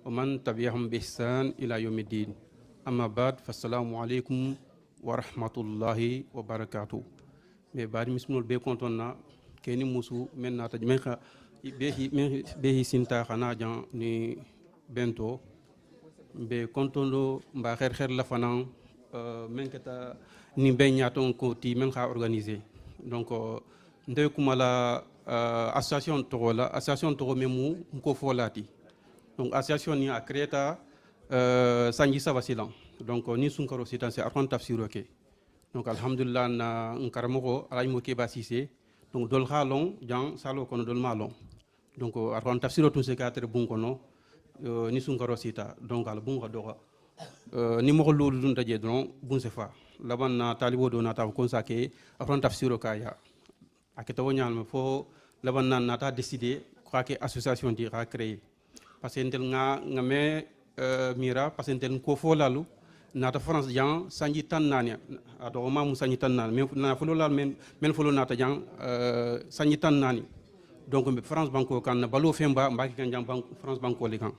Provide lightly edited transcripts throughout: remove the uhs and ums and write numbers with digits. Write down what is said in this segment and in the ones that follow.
ومن تبعهم بإحسان إلى يوم الدين أما بعد فالسلام عليكم ورحمة الله وبركاته بعد مسمول بكونتنا كيني موسو من ناتج من خا به سنتا خنا جان ني بنتو بكونتونو مبا خير لا فنان من كتا ni beñaton ko ti men xa organiser donc ndey kumala association to memu ko folati donc association ni a créé sanji sabasilan donc ni sunkaro sitan c'est arfan tafsiro ke donc alhamdulillah na nkaramo alay mo ke basise donc dol khalon jang salo kono dol malon donc arfan tafsiro tout ce quatre bun kono ni sunkaro sita donc al bun doga ni mo lolu dun daje don bun se fa laban na talibo do na ta ko sake afran tafsiro kaya aketa wonyal me fo laban na nata décider ko ke association di ra créer parce que ndel nga me mira parce que ndel ko fo lalu nata France jan sanji tan nani ado ma mu sanji tan nani mais na fo lal men fo nata jan sanji tan nani donc France banko kan na balo femba mbaki kan jan France banko le kan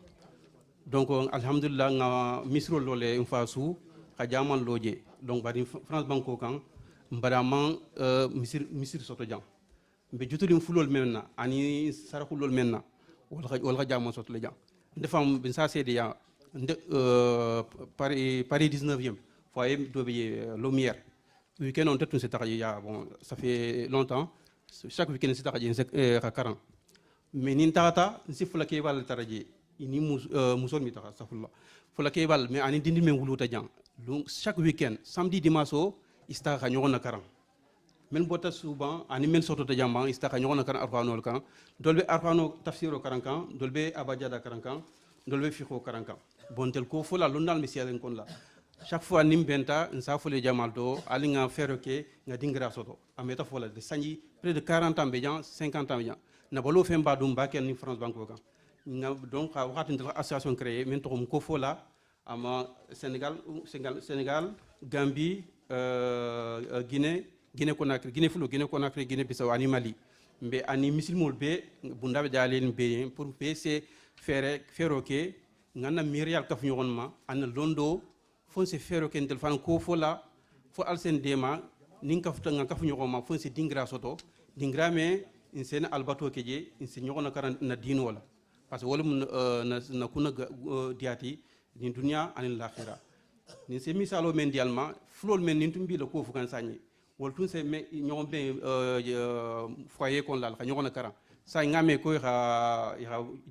donc alhamdulillah nga misro lolé une fois sous ka jaman loje donc bari France banko kan mbaraman misir soto jang be jutulim fulol menna ani sarakhulol menna wala jaman soto le jang ndefam bin sa cede ya Paris 19e foyer do be lumière week-end on tetun c'est ya bon ça fait longtemps chaque week-end c'est taraji ka 40 mais nin tata si fula ke wal taraji ini musol mi taka safullah fula ke wal mais ani dindi men wuluta jang donc chaque week-end samedi dimanche ista ka ñogona karam men bota souvent ani men soto ta jamba ista ka ñogona karam arfano kan dolbe arfano tafsiro karankan dolbe abajada karankan dolbe fiqo karankan bon tel ko fola londal mi sialen kon la chaque fois nim benta nsa fole jamal do ali nga fero ke nga dingra soto ameta fola de sanji près de 40 ans bejan 50 ans bejan na balo femba dum bakel ni France banko kan nga donc ha wakati association créée men to ko fola ama Sénégal, Gambie, Guinée Conakry, Guinée Conakry, Guinée Bissau, ani Mali. Mais ani musulmans be bundabe jalen be pour c'est faire OK ngana mirial ka fñoron ma an londo fon se faire OK ndel fan ko fola fo alsen dema nin ka futa ngaka fñoron ma fon se dingra soto dingra me insena albato keje insen ñogona karan na dino wala parce que wala na kuna diati ni dunya anil akhirah ni se misalo men dialma flol men ni tumbi le ko fu kan sañi wol tun se me ñom be foyer kon la ka ñona kara sa ngame ko ha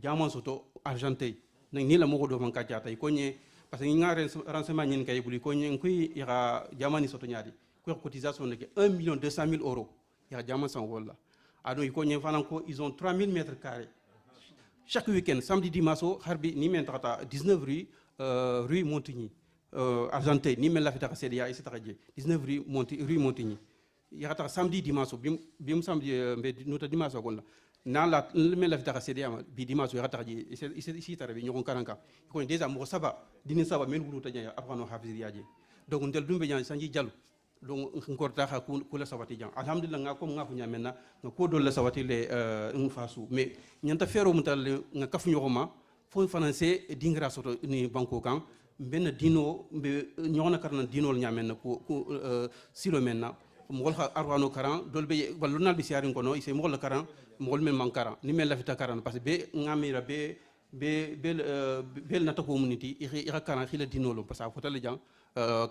jamon soto argenté ni la mo do man ka jata ko ñe parce que ngare renseignement ñin kay buli ko ñe ko ya jamani soto ñaadi ko cotisation ne 1,2 million euros ya jamon san wala ado ko ñe fanan ko ils ont 3000 mètres carrés chaque week-end samedi dimanche harbi ni men tata 19 rue Montigny Argenté ni men la fita sedia et cetera 19 rue Montigny yata samedi dimanche bim samedi be nota dimanche ko na la men la fita sedia bi dimanche yata ji ici tarabi ñokon karanka ko déjà mo saba dini saba men wuluta nya afano hafizia ji donc ndel dumbe nya sanji jallu donc ngorta ha kula sawati jan alhamdulillah nga ko nga fu nya menna nga ko do la sawati le fasu mais nyanta fero mutal nga kafu ñokoma fo français dingra soto ni banko kan ben dino be ñona karna dinol ñamen ko silo menna mo wol arwano karan dolbe walunal bi siarin kono ise mo wol karan mo wol men man karan ni men la fita karan parce que be ngamira be na to community ira karan xila dinolo parce que fotale jang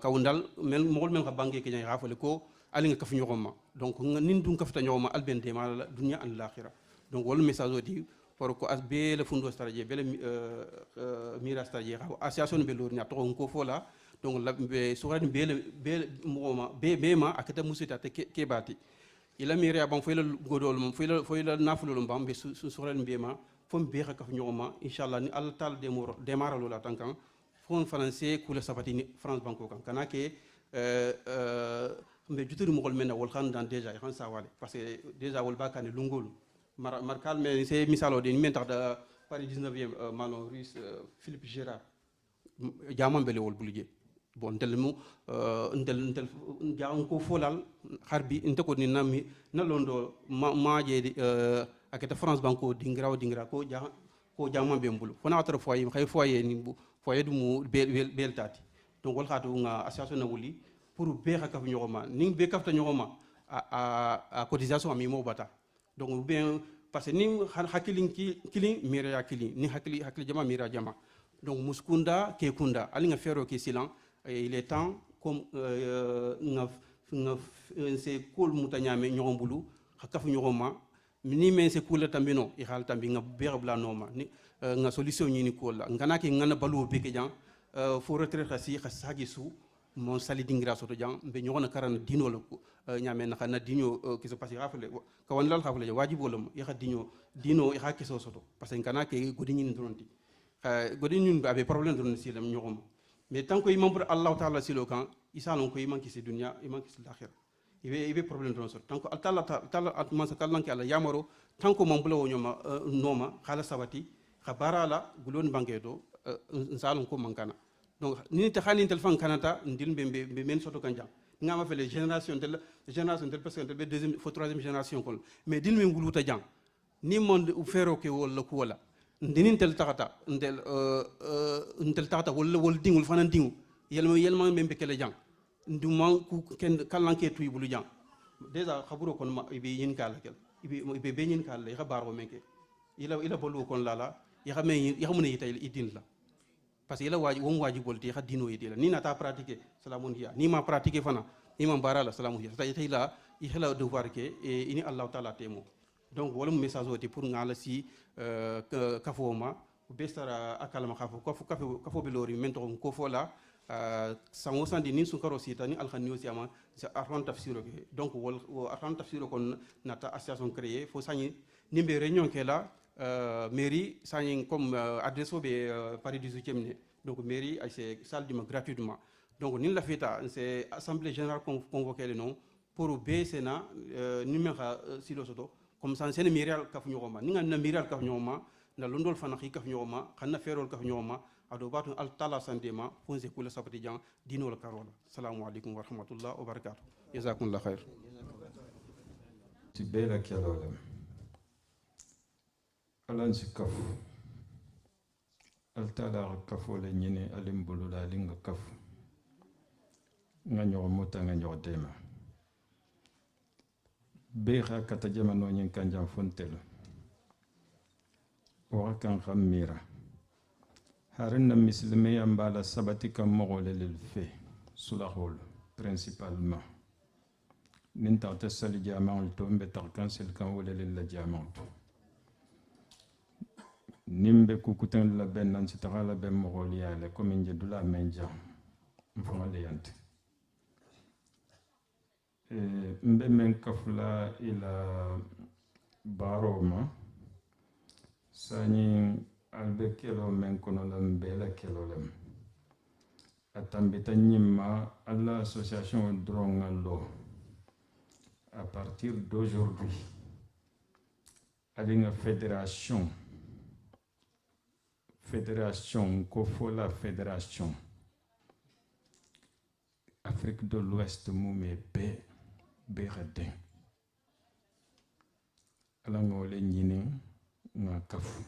kawndal men mo wol men ka bangi ke ñay rafale ko ali nga kafu ñokoma donc nin dun kafta ñokoma alben de ma dunya an l'akhirah donc wol message odi pour ko asbe le fundo stratégie bele mira stratégie association be lorni to ko fola donc la be sourani bele moma be ma akata musita te kebati ila mira ban foyla godol mom foyla nafulu mbam be sourani be ma fom be ka ñoma inshallah ni allah taala démarra la tankan fon français kula sabatini France banko kan kanake mbe juturi mo gol men wol khan dan déjà khan sawale parce que déjà wol bakane lungol markal mais c'est misalo de men tax da Paris 19e malon russe Philippe Gérard jamam bele wol bulje bon tel mu ndel jaam ko folal harbi inte ko ni nammi na londo maaje aketa France banko dingra ko ko jamma be mbulu fona tara foyer khay foyer ni foyer du bel tati donc wol khatu nga association na wuli pour be ka kaf ñogoma ni be kafta ñogoma a cotisation mi mo bata donc bien parce que ni hakilin kilin mira ya kilin ni hakili jama mira jama donc muskunda ke kunda ali nga fero ke silan il est temps comme nga c'est cool mutanyame ñogombulu kaf ñogoma ni men se kula tambino i hal tambi nga bere bla noma ni nga solution ni ko la ngana ke ngana balu be ke jan fo retraite khasi khasagi su mon sali dingra soto jan be ñogona karana dino la ko ñame na xana dino ki se passer rafle ka wan lal xafle wajibo lam i xa dino i xa keso soto parce que ngana ke godi ñin dronti godi ñun be abe problème dron si lam ñogoma mais tant que imam pour allah taala silo kan isalon ko iman ki se dunya iman ki se l'akhirah ibe problème don sot tant que tala atman sa kallan ki ala yamaro tant que mambula wo nyoma noma khala sabati khabara la gulon bangedo nsalon ko mankana donc ni te khani telefon kanata ndil be men soto kanja ngama fele génération tel parce que tel deuxième faut troisième génération kon mais dil men guluta jang ni monde u fero ke wala ko wala ndinin tel takata ntel takata wala dingul fanan dingu yelma membe kele jang nduma ku ken kalanke tuy bulu jang déjà khaburo kon ma ibe yin kala kel ibe be yin kala ya baro menke ila bolu kon lala ya xamune yitay idin la parce que ila waji bolti ya dino yitila ni nata pratiquer salamun hiya ni ma pratiquer fana imam barala salamun hiya tay la ihla devoir ke e ini allah taala temo donc wala message oti pour ngala si kafoma bestara akalama kafo belori mento ko fola sango sandi nin sunkaro sita ni alkhani aussi ama c'est arhan tafsiro ke donc wol arhan tafsiro kon nata association créée fo sani nimbe réunion ke la mairie sani comme adresse be Paris 18e ne donc mairie c'est salle du gratuitement donc nin la feta c'est assemblée générale convoqué le nom pour BCNA numéro silo soto comme ça c'est mairie kaf ñogoma ni nga na mairie kaf ñogoma na londol fana xi kaf ñogoma xana ferol kaf ñogoma ado batu al tala sandema fonse kula sabati jang dino la karola assalamu alaykum wa rahmatullah wa barakatuh jazakumullah khair tibela kelole alan si kafu al tala kafu le nyine alim bulula linga kafu nga ñoo mota nga ñoo dema be kha kata jamano nyin kanjam fontel wa kan khamira harin musulmé ambala sabati kam mogole lil fe sulahol principalement nin ta sali jamaa to mbe tarkan sel kan wala lil jamaa nimbe kukutan la ben nan ci taxala ben mogol yaale comme nje dula menja mfamale yante mbe men kafula ila baroma sani albe kelo men kono lam bela kelo lam atambita nyima alla association drongallo à partir d'aujourd'hui avec fédération Kofola fédération Afrique de l'Ouest moumé Béradin alangole nyini nga kafu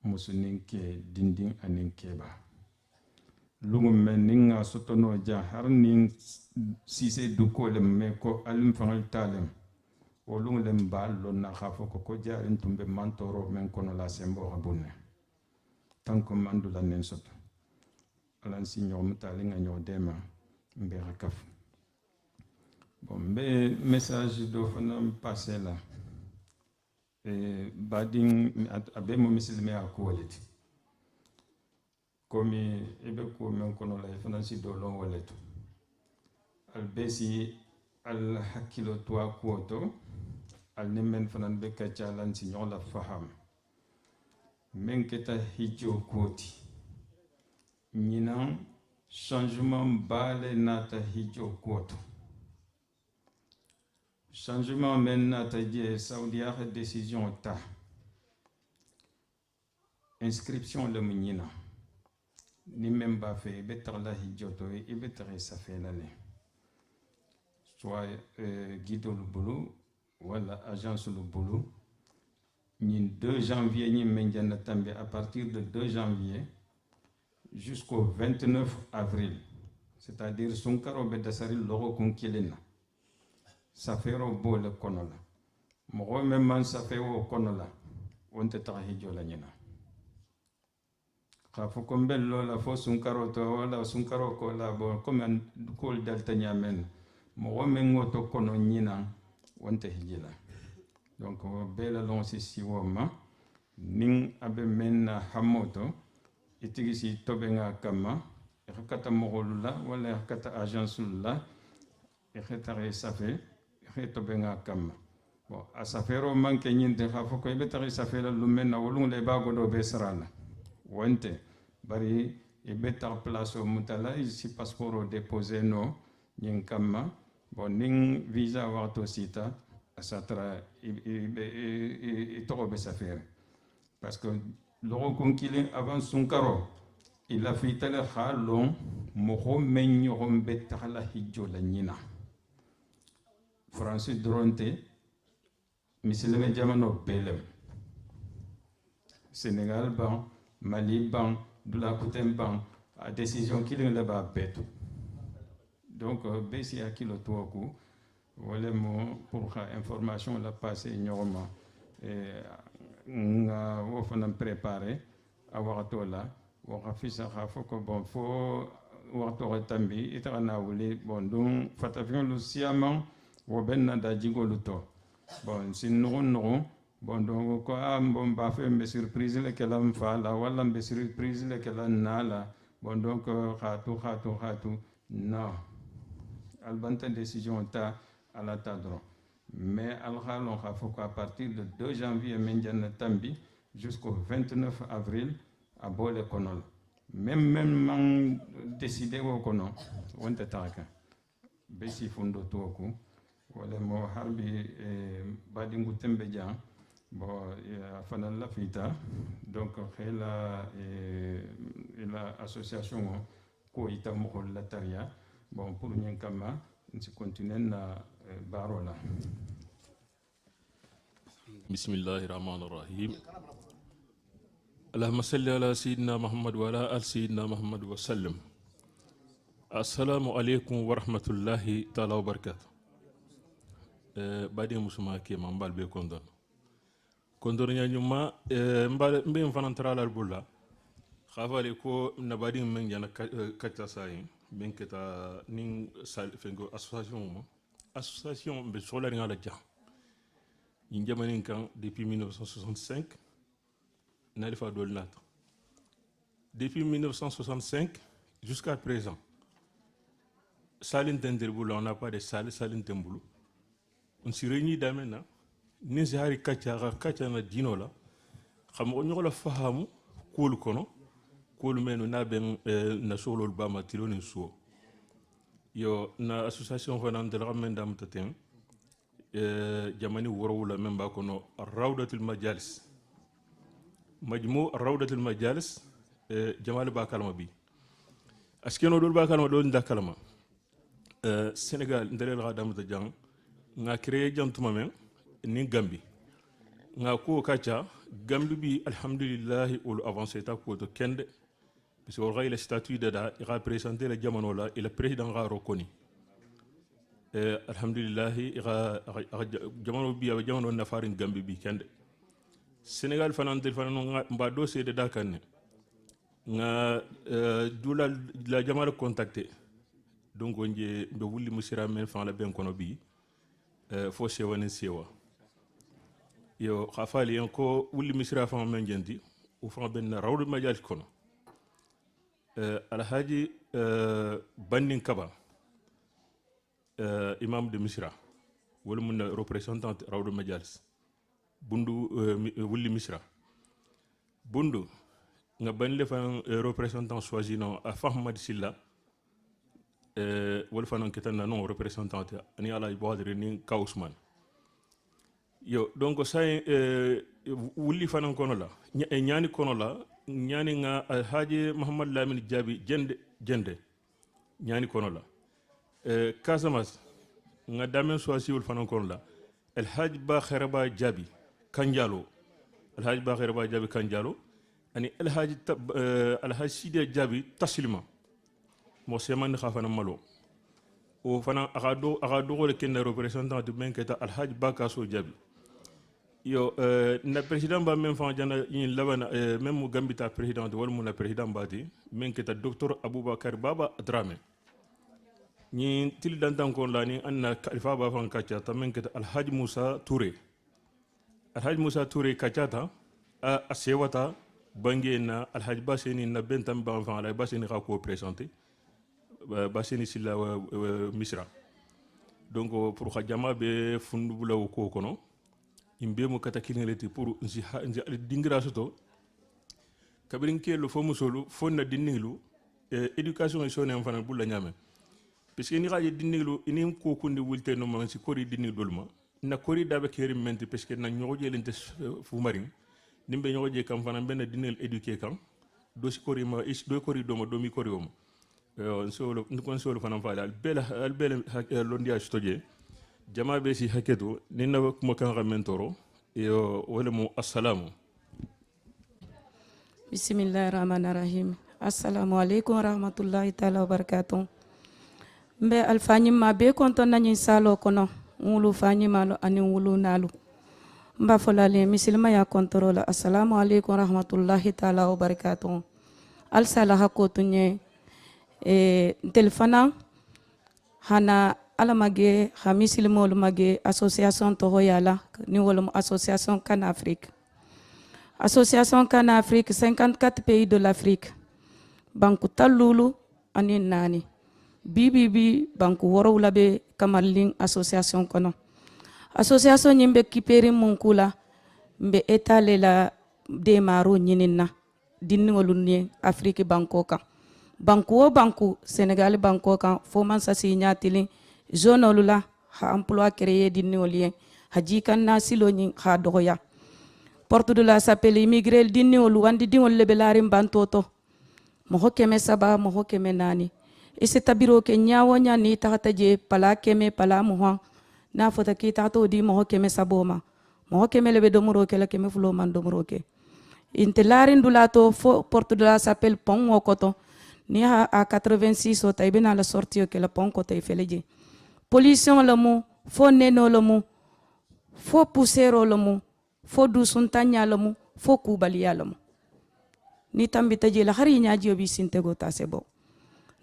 musunin ke dindin anin keba lungu men ninga sotono ja har nin sise duko le me ko alim fangal talem o lungu lem bal lo na khafo ko jarin tumbe mantoro men kono la sembo abunne tanko mandula nen soto alan si ñom talinga ñoo dema mbe rakaf bon be message do fanam passer là badin abe mo misilme akoleti komi ebe ko men kono la fanasi do lon waleto albesi al hakilo to akoto al nemen fanan be kachalan si ñola faham men keta hijo koti ñinan changement bale nata hijo koto changement men nata je saudi a décision ta inscription le ñina ni même ba fait be tarla hijo to e be tare sa fait l'année soit guido le boulot wala agence le boulot ni 2 janvier ni menjana tambi à partir de 2 janvier jusqu'au 29 avril, c'est-à-dire sunkaro be dasari logo kun kilina safero bole konola mo même man safewo konola wonte ta hijola nyina khafo ko bello la fo sunkaro to wala sunkaro ko la bo comme ko delta nyamen mo men ngoto kono nyina wonte hijila donc bela lon si woma ning abe men hamoto itigisi tobenga kama kata mogolula wala kata agence la ekhetare safe tobenga kama bon asafero manke nyinde khafo ko be tari safe la lumena wolung le bago do be sarana wonte bari be tar place au mutala ici passeport déposé no nyin kama bon ning visa warto sita asatra to be safe parce que logo konkile avant sunkaro il a fait tele khalon moho menyo hombe tala hijjo la nyina français dronte misileme jamano belem Sénégal ban Mali ban Dula Koutem ban a décision killing le ba betu donc besi akilo toku wala mo pour information la passer ñorma nga wo fanam préparer a waxto la waxa fisa xa foko bon fo waxto tambi itana wuli bon dum fatafion lu siamang wo benna da jigolu to bon sin non bon donc ko am bon ba fe me surprise le kelam fa la wala me surprise le kelam nala bon donc khatu non albanta décision ta à la tadron mais al khalon kha foko à partir de 2 janvier mendiana tambi jusqu'au 29 avril à bole konol même man décidé wo kono wonta taka besi fundo toku wala mo harbi badingu tembe jan bon fana la fita donc khela la association ko ita mo la taria bon pour nyen kama nsi continuer na barola bismillahir rahmanir rahim اللهم صل على سيدنا محمد وعلى آل سيدنا محمد وسلم. السلام عليكم ورحمة الله تعالى وبركاته. بعدين مسلم كيما مبال بكوندون. كوندون يانيوما مبال مبين فنان ترى على البولا. خافالي كو نبادين من جانا كتا ساين بين كتا نين سال فينغو association بسولار على جا. ينجمانين كان depuis 1965. Nalifa Dolnat. Depuis 1965 jusqu'à présent, Saline Tenderboulou, on n'a pas de salle, Saline Tenderboulou. On s'est réunis d'amena, Nizari Kachana Dinola, Khamono la Fahamu, Koul Kono, Koul Menu Naben Nasolo Bama Tilonin Suo. Yo, na association Fanan de Ramendam Tatem, Jamani Woroula Memba Kono, Raudatul Majalis. مجموع روضة المجالس جمال باكالما بي أشكينو دول باكالما دول ندا كالما السنغال ندري الغادام تجان نا كري جان تومامين ني غامبي نا كو كاتشا غامبي بي الحمد لله اول افانسي تا كو تو كند بس ورغا الى ستاتوي دا يغا بريزانتي لا جامانو لا الى بريزيدان غا روكوني الحمد لله جامانو بي جامانو نفارين غامبي بي كند Sénégal fanan del fanan mba dossier de dakane nga dula la jamara contacté donc onje be wulli musira men fan la ben kono bi fo sewane sewa yo khafali en ko wulli musira fan men jendi ou fan ben rawdu majal kono alhaji bandin kaba imam de misra wala mun représentant rawdu majalis bundu wulli misra bundu nga ban le fan représentant choisi non a Fahmad Silla wala fanan ketana non représentant ani ala ibadri ni Kausman yo donc say wulli fanan kono la ñani kono la ñani nga Alhaji Muhammad Lamine Diaby jende ñani kono la Casamance nga damen choisi wul fanan kono la Alhaji Ba Kharaba Diaby Kanjalo alhaji bakhere ba jabi kanjalo ani alhaji sidi jabi taslima mo seman khafana malo o fana aga do le ken représentant de menketa alhaji bakaso jabi yo na président ba même fa jana yin labana même mu gambita président wala mu na président bati menketa docteur aboubakar baba drame ni til dantan ko lani anna khalifa ba fan kacha ta menketa alhaji musa touré kachata a sewata bangi na alhaji baseni na bentam ba fan la baseni ka ko présenter baseni sila misra donc pour khajama be fundu bulaw ko kono imbe mo kata kineleti pour nzi dingira soto kabirin kelo fo musolu fo na dinnilu éducation et son enfant bulla nyame parce que ni gaje dinnilu ini ko kunde wulte no man si kori dinni dolma na kori dabe keri menti parce que na nyoje lente fu marin nimbe nyoje kam fana ben dinnel éduquer kam do si kori ma is do kori do ma do mi kori o solo ndikon solo fana fa dal bela londi a stoje jama be si haketo ni na kuma kan ramentoro yo wala mu assalamu bismillahirrahmanirrahim assalamu alaikum warahmatullahi taala wabarakatuh mbe alfanyi ma be konton na nyin salo kono ngulu fanyi malo ani ngulu nalu mba folale misilma ya kontrola assalamu alaikum warahmatullahi taala wabarakatuh al sala hakotunye telefona hana alamage hamisil mol mage association to hoyala ni wolum association Can Afrique 54 pays de l'Afrique banku talulu ani nani BBB banku woro labe kamalling association kono association nyimbe kiperi munkula mbe etale la demaro nyinina dinni wolunni Afrique bankoka banku Sénégal bankoka fo man sasi nyatili zone olula ha emploi créé dinni olien haji kan nasilo nyi ha doya porte de la s'appelle immigré dinni olu wandi dingol lebelarim bantoto mo keme saba mo keme nani e se tabiro ke nyawo nya ni tahata je pala keme pala mo na fota ki tato di mo keme saboma mo keme lebe domoro ke la keme fulo man domoro ke intelarin dulato fo porte de la s'appelle pont okoto ni a 86 o taybena la sortie ke la pont ko tay feleje pollution le mu fo neno le mu fo poussière le mu fo dusuntanya le mu fo kubaliya le mu ni tambita je la hari nyaaji obi sintego tasebo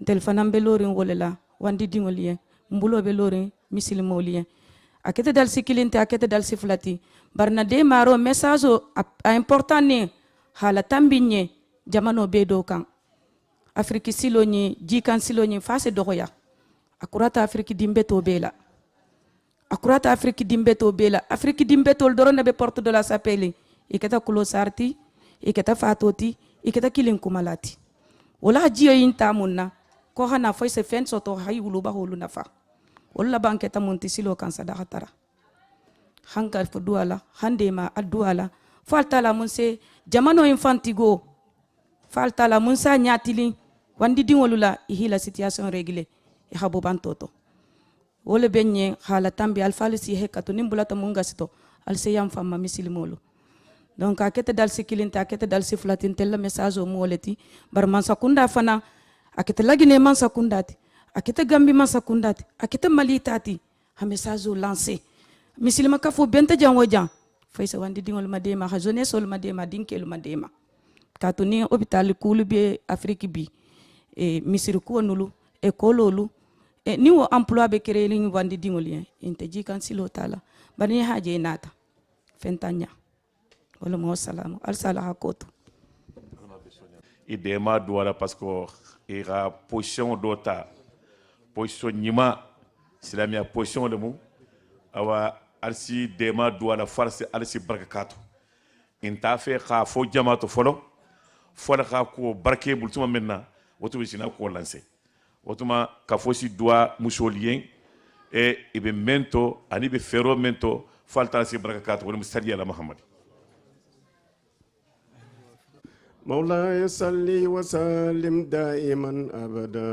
telefona belorin wolela wandi dingolien mbulo belorin misilmolien akete dal sikilinte akete dal siflati barna de maro message a important ni hala tambinye jamano bedo kan afriki siloni jikan siloni fase dogoya akurata afriki dimbeto bela afriki dimbeto dorona be porte de la s'appelle iketa kulosarti iketa fatoti iketa kilin kumalati wala jiyo yinta munna ko hana foy se fen soto hay wuluba holu nafa wala banketa munti silo kan sadaka tara hankal fo duala handema aduala faltala mun se jamano infantigo faltala mun sa nyatili wandi dingolula ihila situation réglée e habo bantoto wala benye hala tambi alfalisi hekatu nimbulata munga sito alseyam famma misilimolo donc akete dal sikilinta akete dal siflatin tella message o moleti bar man sakunda fana akete lagine man sakundati akete gambi man sakundati akete malitati ha message o lancé misilima kafo benta jango jan faysa wandi dingol madema ha jeunesse ol madema dinkelu madema katuni hôpital kulubi afrique bi e misir ko nulu e kololu e ni wo emploi be créé li wandi dingolien inte jikan silo tala bani haje nata fentanya wala mo salamu al salaha koto idema douala parce que ira position dota position nyima silamia position de mu awa alsi dema douala farse alsi barakato inta fe kha fo jamato folo fola kha ko barke bultuma menna wotu bisina ko lancer otuma kafosi doa musolien e ibe mento ani be fero mento falta si barakaatu wala mustadi ala muhammad مولاي صل وسلم دائما ابدا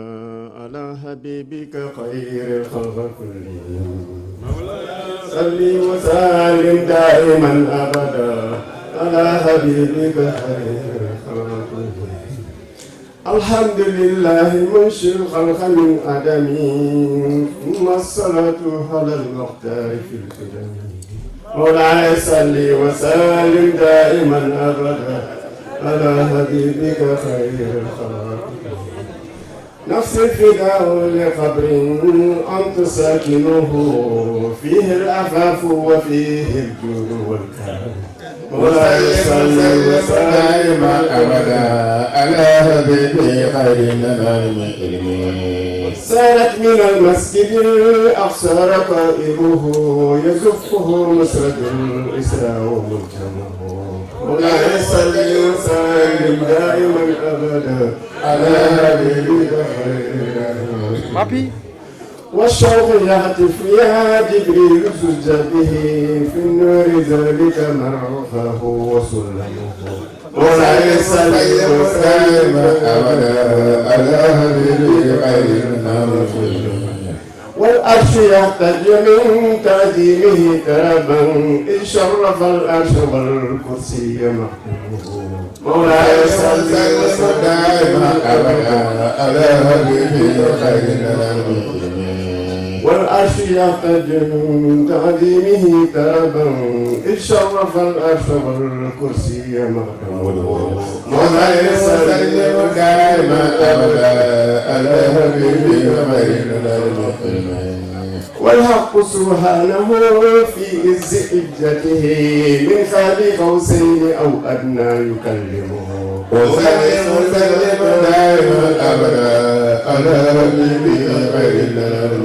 على حبيبك خير الخلق كلهم مولاي صل وسلم دائما ابدا على حبيبك خير خلقه. الحمد لله منشئ الخلق من عدم، ثم الصلاة على المختار في القدم. مولاي صل وسلم دائما أبدا على حبيبك خير الخلق. نفس الفداء لقبر أنت ساكنه، فيه العفاف وفيه الجود والكرم. مولاي صل وسلم أبدا على حبيبك خير الأنام. سارت من المسجد الأقصى رقائبه، يزفه مسرد الإسراء وملتمه. مولاي صل وسلم دائما أبدا على حبيبك خير الأنام. والشوق يهتف يا جبريل سج به في النور ذلك مرفه وسلمه. مولاي صل وسلم أبدا على حبيبك خير الأنام. والأرش يحتج من تقديمه كربا، إن شرف الأرش والكرسي محكمه. مولاي صل وسلم أبدا على حبيبك خير الأنام. والأرش يحتج من تقديمه كربا، إن شرف الأرش والكرسي محكمه. مولاي صل وسلم أبدا على حبيبك خير الأنام. والحق سبحانه في عز حجته، من خالق قوسين أو أدنى يكلمه. وسلم دائما أبدا على حبيبك خير الأنام.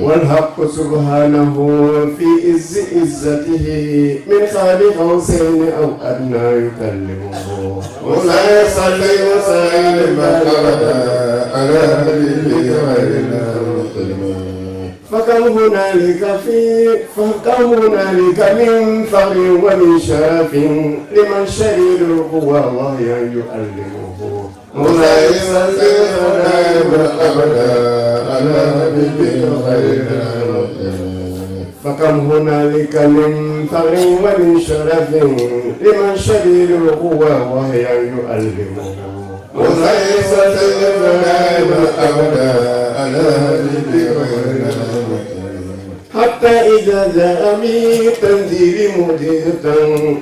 والحق سبحانه في عز عزته، من خالق قوسين أو أدنى يكلمه. مولاي صل وسلم أبدا على حبيبك خير الأنام. فكم هنالك من فخر ومن شرف، لمن شرير القوى وهي يؤلمه. مولاي صل وسلم أبدا على حبيبك خير الأنام. فكم هنالك من فخر ومن شرف، لمن شرير القوى وهي يؤلمه. مولاي صل وسلم أبدا على حبيبك خير الأنام. حتى إذا جاء بتنزيل معجزة،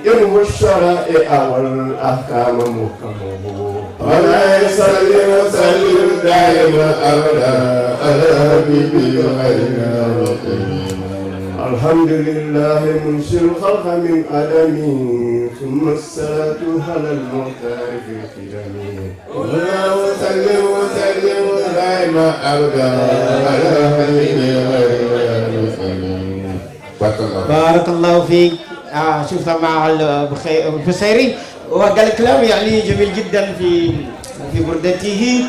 ينمو الشرائع والأحكام محكمه. مولاي صل وسلم دائما أبدا على حبيبك خير الأنام. الحمد لله منشئ الخلق من عدم، ثم الصلاة على المختار في القدم. اللهم صل وسلم دائما أبدا على حبيبك خير الأنام. بارك الله فيك. شفت مع البصيري وقال كلام يعني جميل جدا في بردته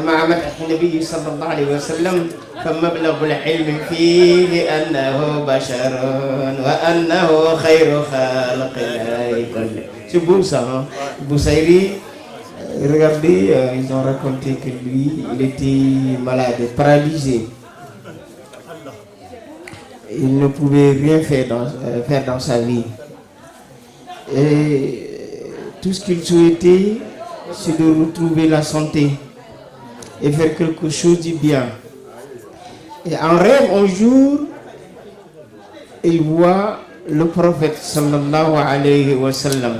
مع مدح النبي صلى الله عليه وسلم. فمبلغ العلم فيه أنه بشر وأنه خير خلق الله كله. C'est beau ça, hein? Boussaïri, regardez, ils ont raconté que lui, il était malade, paralysé. Il ne pouvait rien faire dans sa vie. Et tout ce qu'il souhaitait, c'est de retrouver la santé et faire quelque chose de bien. Et en rêve, un jour, il voit le prophète sallallahu alayhi wa sallam.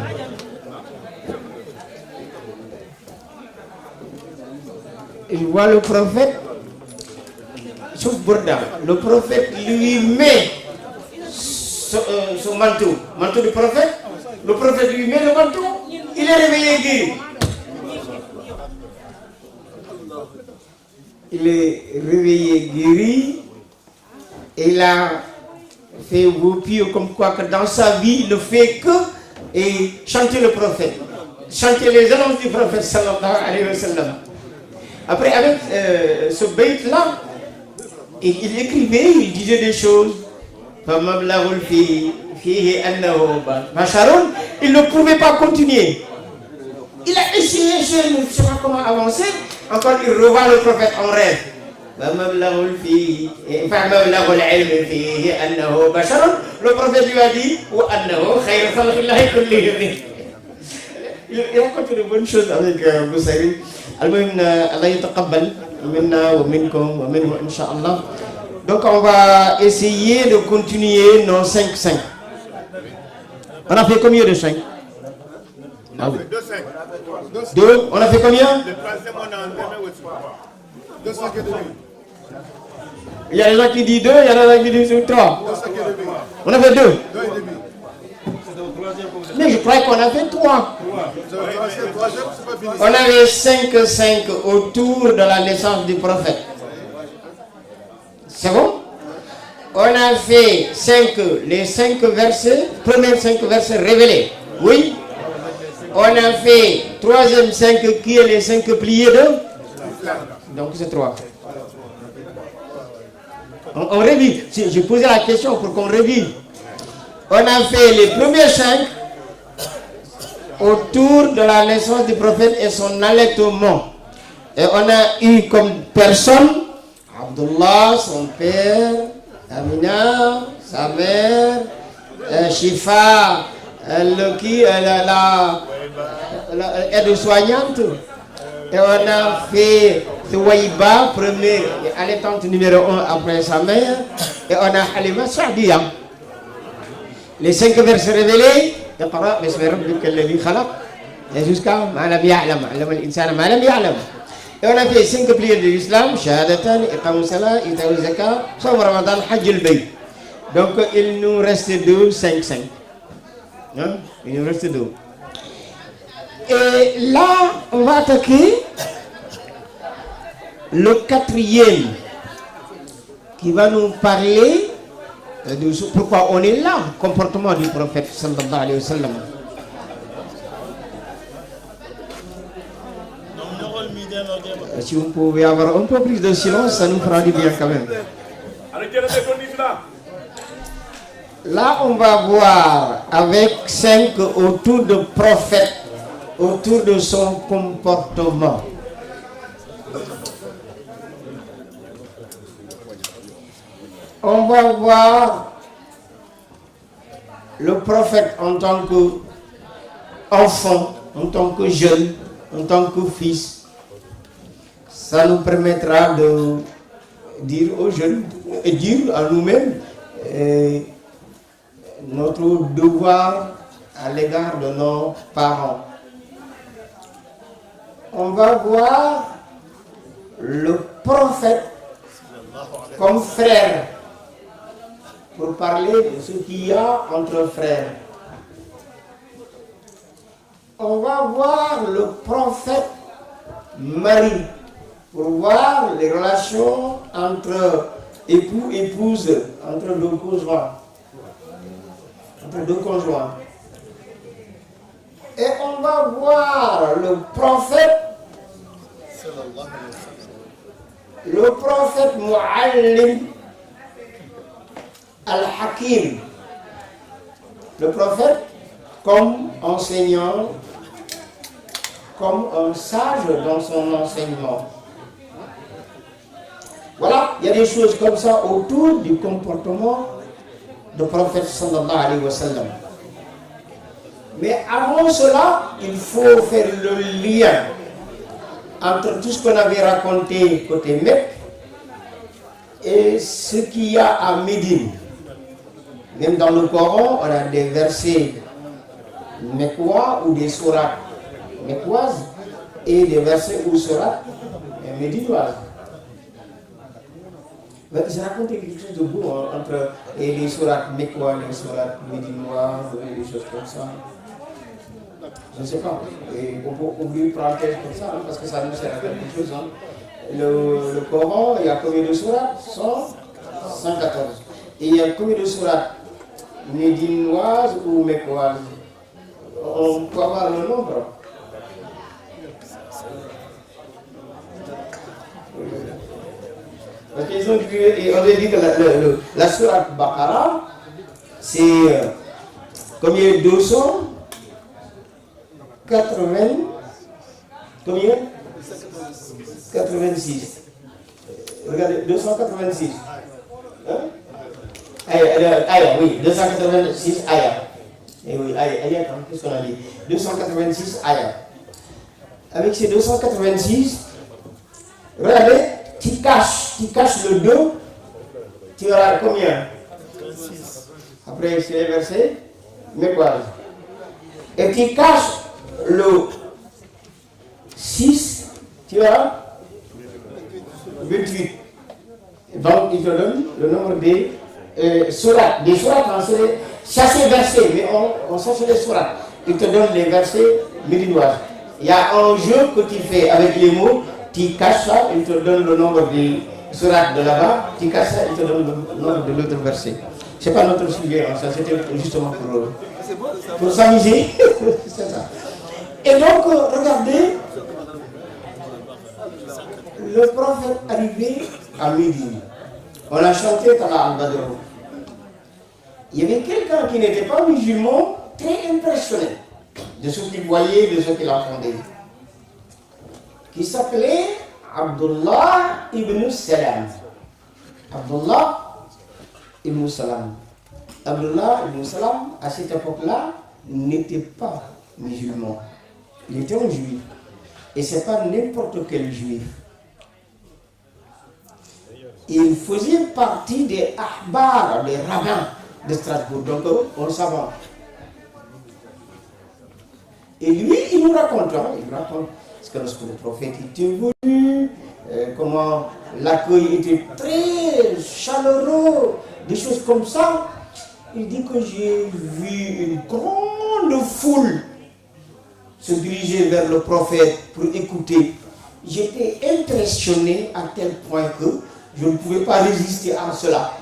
Il voit le prophète, sauf Bourda, le prophète lui met son manteau du prophète, le prophète lui met le manteau, il est réveillé guéri. Il est réveillé guéri et il a fait vos pieds comme quoi que dans sa vie, il ne fait que chanter le prophète, chanter les annonces du prophète sallallahu alayhi wa sallam. Après, avec ce bait-là, il écrivait, il disait des choses. Il ne pouvait pas continuer. Il a essayé, je ne sais pas comment avancer. Encore, il revoit le prophète en Le Le prophète lui a dit il raconte de bonnes choses avec Boussaïri. Allah yataqabbal minna wa minkum wa minhu incha'Allah. Donc on va essayer de continuer nos 5-5. On a fait combien de 5? Ah oui. 2. On a fait combien? Le troisième, on a entamé aussi. 2 5 et demi. Il y a des gens qui disent 2, il y en a qui disent 3. 2 5 et demi. On a fait 2. 2 et demi. Mais je crois qu'on a fait 3. Le troisième, c'est pas fini. On avait 5-5 autour de la naissance du prophète. C'est bon? On a fait les 5 versets, premiers 5 versets révélés. Oui? On a fait troisième 5 qui est les 5 pliés de? Donc c'est 3. On révise. J'ai posé la question pour qu'on révise. On a fait les premiers 5 autour de la naissance du prophète et son allaitement. Et on a eu comme personne Abdullah, son père, Amina, sa mère, Shifa, aide-soignante. Et on a fait Thuwaiba, premier allaitante numéro 1 après sa mère. Et on a Halima Sa'diya. Les 5 versets révélés, اقرأ باسم ربك الذي خلق, et jusqu'à ما لم يعلم علم الإنسان ما لم يعلم. Et on a fait 5 prières de l'islam, shahadatan, iqam salat, itaou zakat, som ramadan, hajj al-bayt. Donc il nous reste 2, 5, 5. Hein? Il nous reste 2. Et là, on va attaquer le 4e qui va nous parler de pourquoi on est là, le comportement du prophète sallallahu alayhi wa sallam. Si vous pouvez avoir un peu plus de silence, ça nous fera du bien quand même. Là, on va voir avec 5 autour de prophète, autour de son comportement. On va voir le prophète en tant qu'enfant, en tant que jeune, en tant que fils. Ça nous permettra de dire aux jeunes et dire à nous-mêmes notre devoir à l'égard de nos parents. On va voir le prophète comme frère, pour parler de ce qu'il y a entre frères. On va voir le prophète mari, pour voir les relations entre époux, épouse, entre deux conjoints. Et on va voir le prophète Mu'allim Al-Hakim. Le prophète comme enseignant, comme un sage dans son enseignement. Voilà, il y a des choses comme ça autour du comportement du prophète sallallahu alayhi wa sallam. Mais avant cela, il faut faire le lien entre tout ce qu'on avait raconté côté Mecque et ce qu'il y a à Médine. Même dans le Coran, on a des versets mecquois ou des sourates mecquoises et des versets ou sourates médinoises. J'ai raconté quelque chose de beau entre les sourates mecquois, les sourates médinoises, et des choses comme ça. Je ne sais pas. Et on peut oublier prendre quelque comme ça, hein, parce que ça nous sert à quelque chose. Hein. Le Coran, il y a combien de sourates? 114. Et il y a combien de sourates médinoises ou mecquoises? On peut avoir le nombre. Parce qu'ils ont dit, on a dit que la sourate Baqara, c'est combien? 280, combien? 86. Regardez, 286. Hein? Aya, oui, 286 Aya. Et oui, Aya, qu'est-ce qu'on a dit? 286 Aya. Avec ces 286, regardez, tu caches le 2, tu auras combien? Après, c'est les versets, mais quoi? Et tu caches le 6, tu auras 28. Donc, il te donne le nombre des sourates. Des sourates, ça c'est versets, mais on cherche les sourates. Il te donne les versets médinois. Il y a un jeu que tu fais avec les mots, tu caches ça, il te donne le nombre des sourates de là-bas, tu caches ça, il te donne le nombre de l'autre verset. Ce n'est pas notre sujet, ça c'était justement pour s'amuser. C'est ça. Et donc, regardez, le prophète arrivé à Médine. On a chanté Tala al-Badr. Il y avait quelqu'un qui n'était pas musulman, très impressionné de ce qu'il voyait, de ce qu'il entendait, qui s'appelait Abdullah ibn Salam. Abdullah ibn Salam. Abdullah ibn Salam, à cette époque-là, n'était pas musulman. Il était un juif. Et ce n'est pas n'importe quel juif. Il faisait partie des ahbars, des rabbins de Strasbourg. Donc, on le savait. Et lui, il nous raconte, parce que lorsque le prophète était venu, comment l'accueil était très chaleureux, des choses comme ça. Il dit que j'ai vu une grande foule se diriger vers le prophète pour écouter. J'étais impressionné à tel point que je ne pouvais pas résister à cela.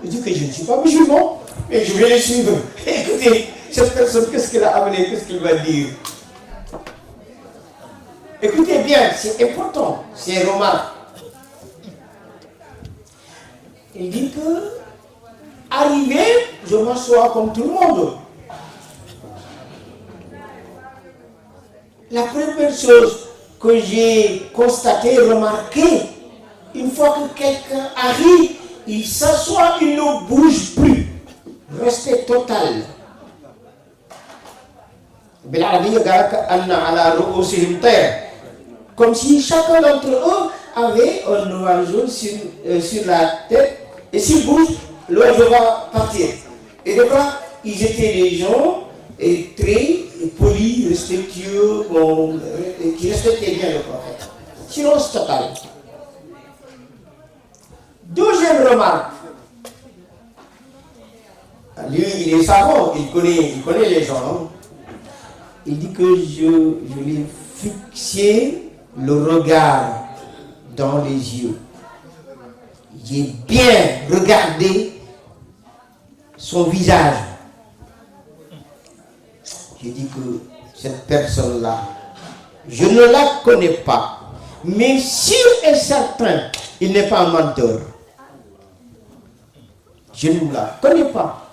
Il dit que je ne suis pas musulman, mais je vais les suivre. Écoutez, cette personne, qu'est-ce qu'elle a amené, qu'est-ce qu'il va dire? Écoutez bien, c'est important, ces remarques. Il dit que, arrivé, je m'assois comme tout le monde. La première chose que j'ai constatée, remarquée, une fois que quelqu'un arrive, il s'assoit, il ne bouge plus. Respect total. Comme si chacun d'entre eux avait un oiseau sur la tête, et s'il bouge, l'oiseau va partir. Et de là, ils étaient des gens très polis, respectueux, qui respectaient bien le prophète. Silence total. Deuxième remarque. Lui, il est savant, il connaît les gens. Hein? Il dit que je lui fixé le regard dans les yeux. J'ai bien regardé son visage. J'ai dit que cette personne-là, je ne la connais pas, mais sûr et certain, il n'est pas un menteur. Je ne la connais pas,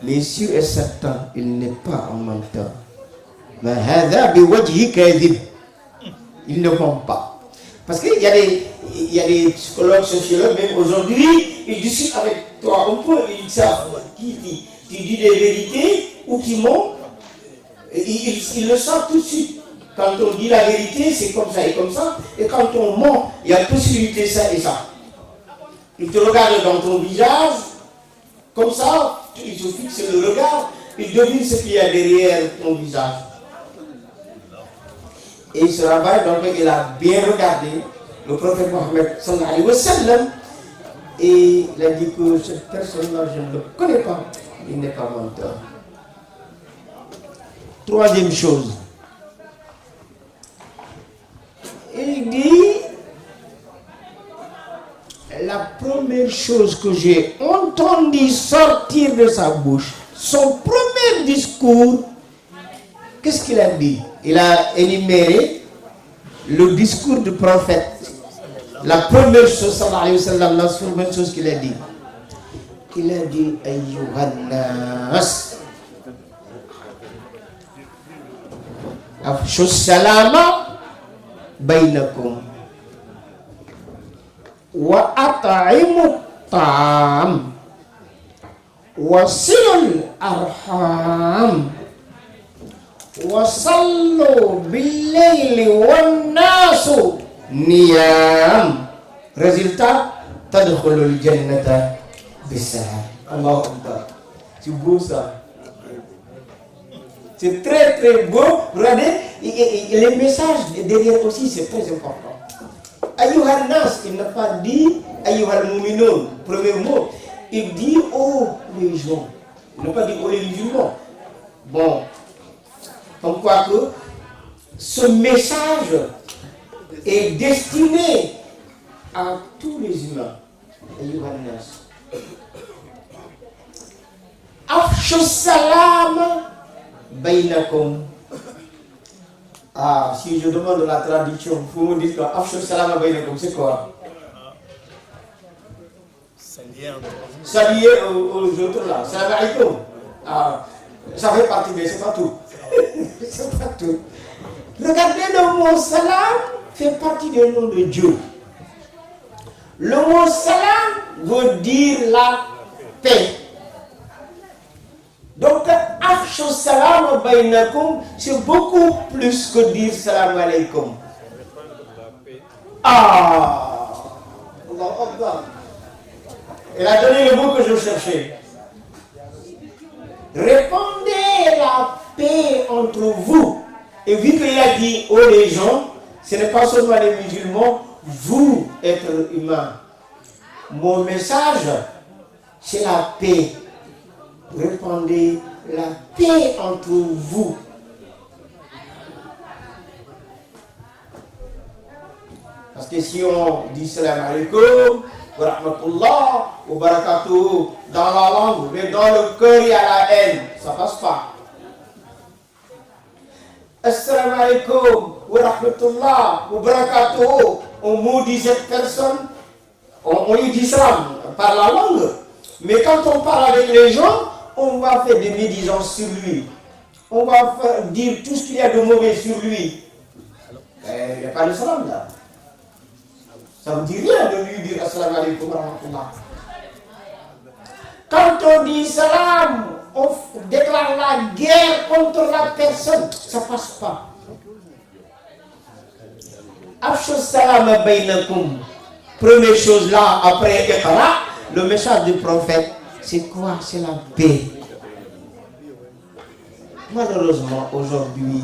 mais sûr et certain, il n'est pas un menteur. Mais il ne ment pas. Parce qu'il y a des psychologues, sociologues, même aujourd'hui, ils discutent avec toi un peu, ils savent qui dit. Tu dis des vérités ou tu mens, ils le savent tout de suite. Quand on dit la vérité, c'est comme ça et comme ça. Et quand on ment, il y a possibilité ça et ça. Ils te regardent dans ton visage, comme ça, ils te fixent le regard, ils devinent ce qu'il y a derrière ton visage. Et ce rabbin, donc, il a bien regardé le prophète Mohammed sallallahu alayhi wa sallam, et il a dit que cette personne-là, je ne le connais pas, il n'est pas menteur. Troisième chose, il dit, la première chose que j'ai entendu sortir de sa bouche, son premier discours, qu'est-ce qu'il a dit? Il a énuméré le discours du prophète. La première chose, sallallahu alayhi wa sallam, la première chose qu'il a dit. Il a dit, Ayyuhannas, afshu salama bainakum wa at'imu ta'am wasilul arham wasallu bil-layli wan-nasu niyam. Résultat, tadkhulul jannata bis-salam. Allahu Akbar. C'est beau ça. C'est très très beau. Regardez, les messages derrière aussi, c'est très important. Ayyuhan nas, il n'a pas dit Ayyuhal mu'minun, premier mot. Il dit oh les gens. Il n'a pas dit oh les musulmans. Bon, comme quoi que ce message est destiné à tous les humains. Ayyuhan nas. Afshu salam bainakum. Ah, si je demande la traduction, vous me dites quoi? Afshu salam bainakum, c'est quoi? Saluer aux autres là. Salam alaikum. Ah, ça fait partie, mais c'est pas tout. C'est pas tout. Regardez, le mot salam fait partie du nom de Dieu. Le mot salam veut dire la paix. Donc, afshu salam bainakum, c'est beaucoup plus que dire salam alaikum. Ah, Allahu Akbar. Elle a donné le mot que je cherchais. Répandez la paix entre vous. Et vu qu'il a dit oh les gens, ce n'est pas seulement les musulmans, vous, êtres humains. Mon message, c'est la paix. Répandez la paix entre vous. Parce que si on dit salam alaikum, wa rahmatullah, wa barakatuh dans la langue, mais dans le cœur il y a la haine, ça passe pas. Assalamu alaikum wa rahmatullah wa barakatuh, on maudit cette personne, on lui dit salam par la langue, mais quand on parle avec les gens, on va faire des médisances sur lui, on va dire tout ce qu'il y a de mauvais sur lui. Il n'y a pas de salam là. Ça ne vous dit rien de lui dire assalamu alaikum wa rahmatullah. Quand on dit salam, on déclare la guerre contre la personne. Ça ne passe pas. Afshu salam bainakum. Première chose là, après Iqra, le message du prophète, c'est quoi? C'est la paix. Malheureusement, aujourd'hui,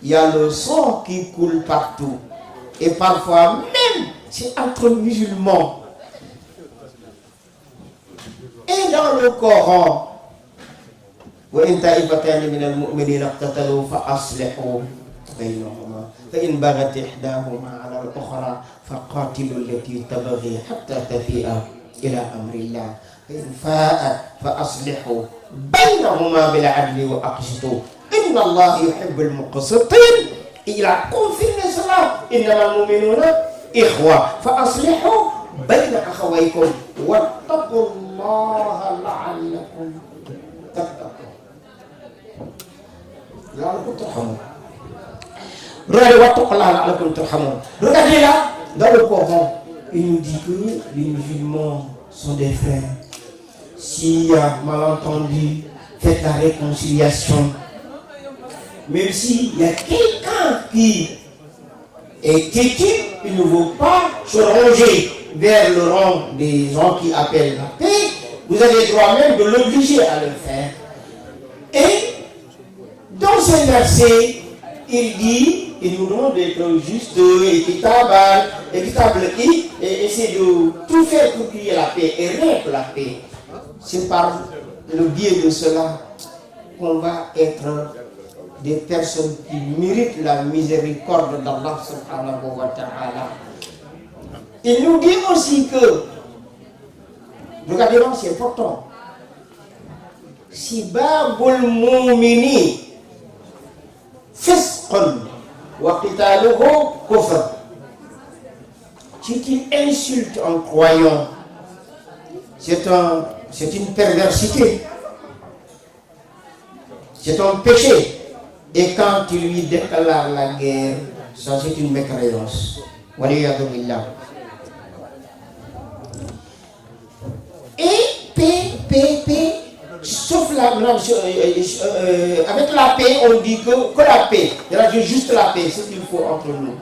il y a le sang qui coule partout. Et parfois même, c'est entre musulmans. Et dans le Coran, وَإِنْ طَائِفَتَانِ مِنَ الْمُؤْمِنِينَ اقْتَتَلُوا فَأَصْلِحُوا بَيْنَهُمَا فَإِنْ بَغَتْ إِحْدَاهُمَا عَلَى الْأُخْرَى فَقَاتِلُوا الَّتِي تَبْغِي حَتَّى تَفِيءَ إِلَى أَمْرِ اللَّهِ فَإِنْ فَاءَتْ فَأَصْلِحُوا بَيْنَهُمَا بِالْعَدْلِ وَأَقْسِطُوا إِنَّ اللَّهَ يُحِبُّ الْمُقْسِطِينَ. Il a confirmé cela. إِنَّمَا الْمُؤْمِنُونَ إِخْوَةٌ فَأَصْلِحُوا بَيْنَ أَخَوَيْكُمْ وَاتَّقُوا اللَّهَ لَعَلَّكُمْ تَتَّقُونَ. Regardez là, dans le Coran, il nous dit que les musulmans sont des frères. S'il y a malentendu, faites la réconciliation. Même s'il y a quelqu'un qui est têtu, il ne veut pas se ranger vers le rang des gens qui appellent la paix, vous avez le droit même de l'obliger à le faire. Et dans ce verset, il dit, il nous demande d'être juste, équitable, et essayer de tout faire pour qu'il y ait la paix, et rien que la paix. C'est par le biais de cela qu'on va être des personnes qui méritent la miséricorde d'Allah subhanahu wa ta'ala. Il nous dit aussi que, regardez là, c'est important, si babul mu'mini fisqun wa qitaluhu kufr, si tu insultes un croyant, c'est une perversité, c'est un péché. Et quand tu lui déclares la guerre, ça c'est une mécréance. Waliyadu billah. paix, paix, sauf la... avec la paix, on dit que la paix, il y a juste la paix, c'est ce qu'il faut entre nous.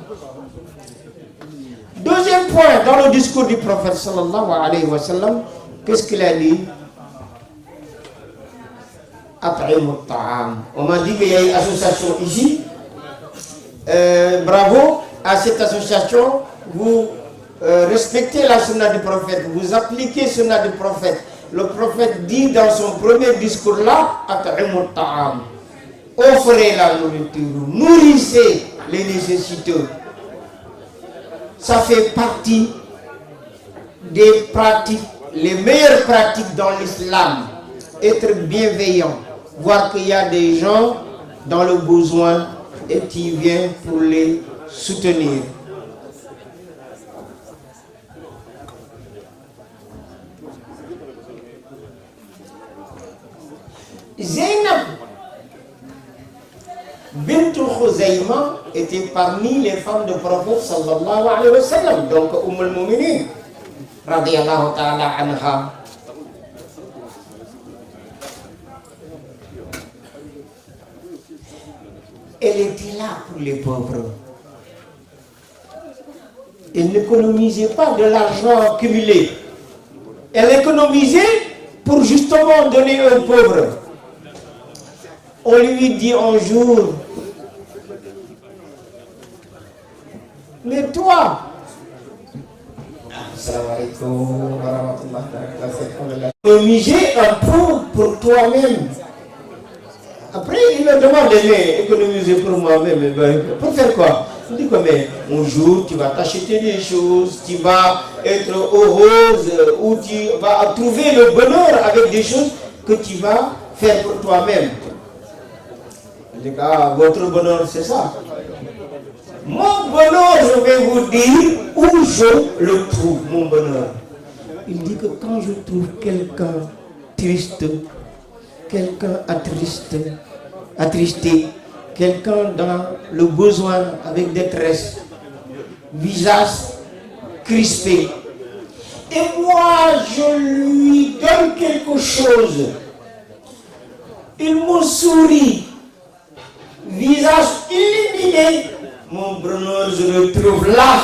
Deuxième point, dans le discours du prophète sallallahu alayhi wa sallam, qu'est-ce qu'il a dit? On m'a dit qu'il y a une association ici. Bravo à cette association. Vous respectez la sunna du prophète, vous appliquez la sunna du prophète. Le prophète dit dans son premier discours là, offrez la nourriture, nourrissez les nécessiteux. Ça fait partie des pratiques, les meilleures pratiques dans l'islam. Être bienveillant, voir qu'il y a des gens dans le besoin et tu viens pour les soutenir. Zainab bint Khuzayma était parmi les femmes du prophète sallallahu alayhi wa sallam, donc al-Mu'minin radiyallahu ta'ala anha. Elle était là pour les pauvres. Elle n'économisait pas de l'argent accumulé. Elle économisait pour justement donner aux pauvres. On lui dit un jour, mais toi, économiser un peu pour toi-même. Après, il me demande de économiser pour moi-même. Pour faire quoi? Il dit quoi? Mais un jour, tu vas t'acheter des choses, tu vas être heureuse, ou tu vas trouver le bonheur avec des choses que tu vas faire pour toi-même. Il dit, ah, votre bonheur, c'est ça. Mon bonheur, je vais vous dire où je le trouve, mon bonheur. Il dit que quand je trouve quelqu'un triste, quelqu'un attristé, quelqu'un dans le besoin avec détresse, visage crispé, et moi je lui donne quelque chose, il me sourit, visage illuminé, mon bonheur je le trouve là,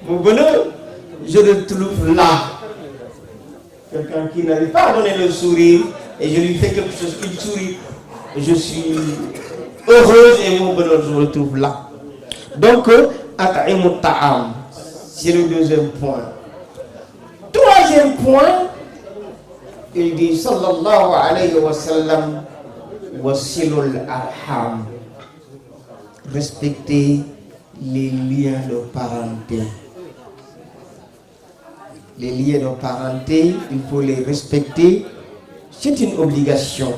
mon bonheur je le trouve là. Quelqu'un qui n'arrive pas à donner le sourire et je lui fais quelque chose, il sourit, je suis heureuse et mon bonheur je le trouve là. Donc, c'est le deuxième point. Troisième point, il dit sallallahu alayhi wa sallam, wasilul arham, respecter les liens de parenté. Les liens de parenté, il faut les respecter, c'est une obligation.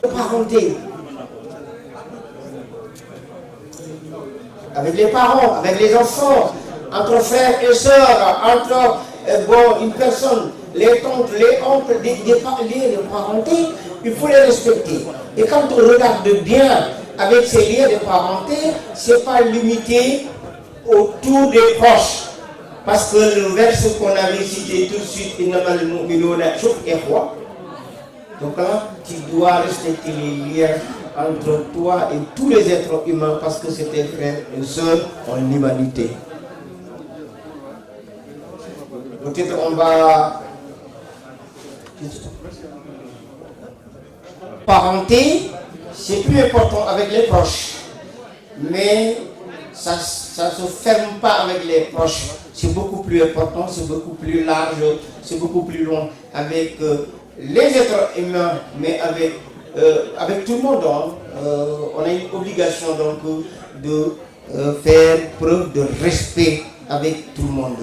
Parenté. Avec les parents, avec les enfants, entre frères et sœurs, entre une personne, les tantes, les oncles, des liens de parenté, il faut les respecter. Et quand on regarde bien avec ces liens de parenté, ce n'est pas limité autour des proches. Parce que le verset qu'on avait cité tout de suite, donc là, tu dois respecter les liens entre toi et tous les êtres humains parce que c'est tes frères et sœurs en humanité. Peut-être on va... Parenté, c'est plus important avec les proches. Mais ça ne se ferme pas avec les proches. C'est beaucoup plus important, c'est beaucoup plus large, c'est beaucoup plus long avec les êtres humains, mais avec tout le monde. On a une obligation donc de faire preuve de respect avec tout le monde.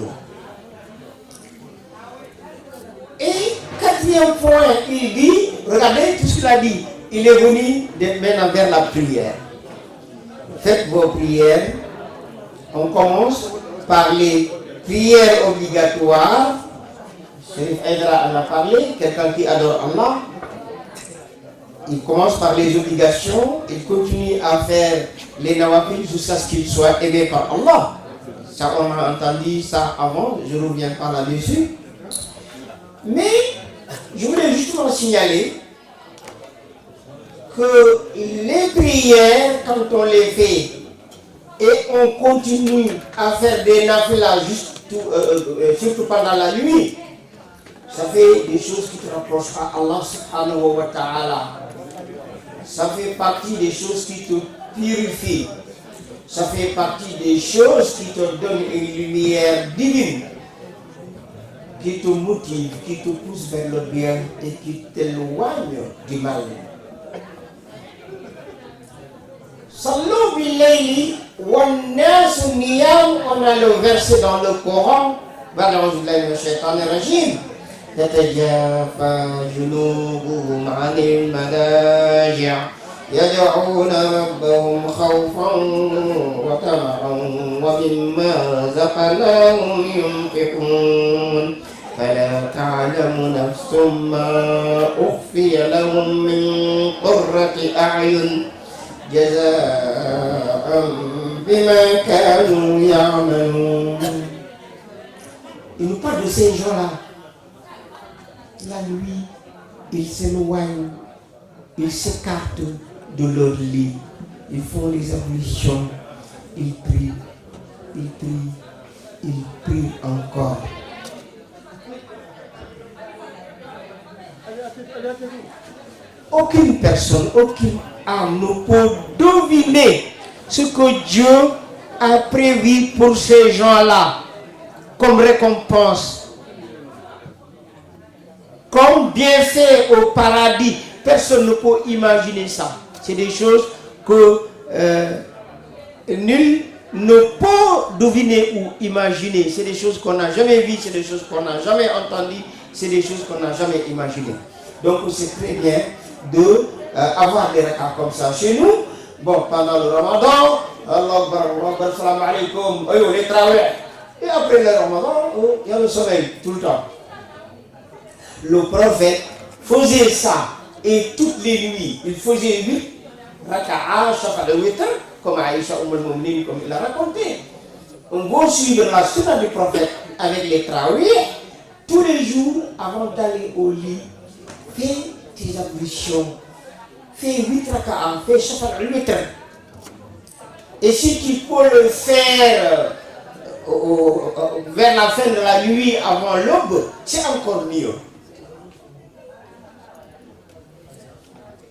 Et quatrième point, il dit, regardez tout ce qu'il a dit, il est venu maintenant vers la prière. Faites vos prières. On commence par les prières obligatoires Chérif Aïdara en a parlé, quelqu'un qui adore Allah, il commence par les obligations, il continue à faire les nawafil jusqu'à ce qu'il soit aimé par Allah. Ça, on a entendu ça avant, je ne reviens pas là-dessus. Mais je voulais justement signaler que les prières, quand on les fait et on continue à faire des nafilas surtout pendant la nuit, ça fait des choses qui te rapprochent à Allah subhanahu wa ta'ala. Ça fait partie des choses qui te purifient. Ça fait partie des choses qui te donnent une lumière divine, qui te motive, qui te pousse vers le bien et qui t'éloigne du mal. Sallu bil-layli wan-nasu niyam, on a le verset dans le Coran. A'udhu billahi minash shaitanir rajim. تتجافى جنوبهم عن المضاجع يدعون ربهم خوفا وطمعا ومما رزقناهم ينفقون فلا تعلم نفس ما أخفي لهم من قرة أعين جزاء بما كانوا يعملون. Il nous parle de ces gens-là. La nuit, ils s'éloignent, ils s'écartent de leur lit, ils font les ablutions, ils prient, ils prient, ils prient encore. Aucune personne, aucune âme ne peut deviner ce que Dieu a prévu pour ces gens-là comme récompense. Comme bienfait au paradis, personne ne peut imaginer ça. C'est des choses que nul ne peut deviner ou imaginer. C'est des choses qu'on n'a jamais vues, c'est des choses qu'on n'a jamais entendues, c'est des choses qu'on n'a jamais imaginées. Donc c'est très bien d'avoir des repas comme ça chez nous. Bon, pendant le Ramadan, Allah, salam alaikum, les travailleurs. Et après le Ramadan, il y a le soleil tout le temps. Le prophète faisait ça et toutes les nuits, il faisait 8 raka'a, shafa de witr, comme Aïcha Moumine, comme il a raconté. On va suivre la sunna du prophète avec les tarawih tous les jours avant d'aller au lit. Fais tes ablutions, fais 8 raka'a, fais shafa de witr. Et si tu peux le faire vers la fin de la nuit avant l'aube, c'est encore mieux.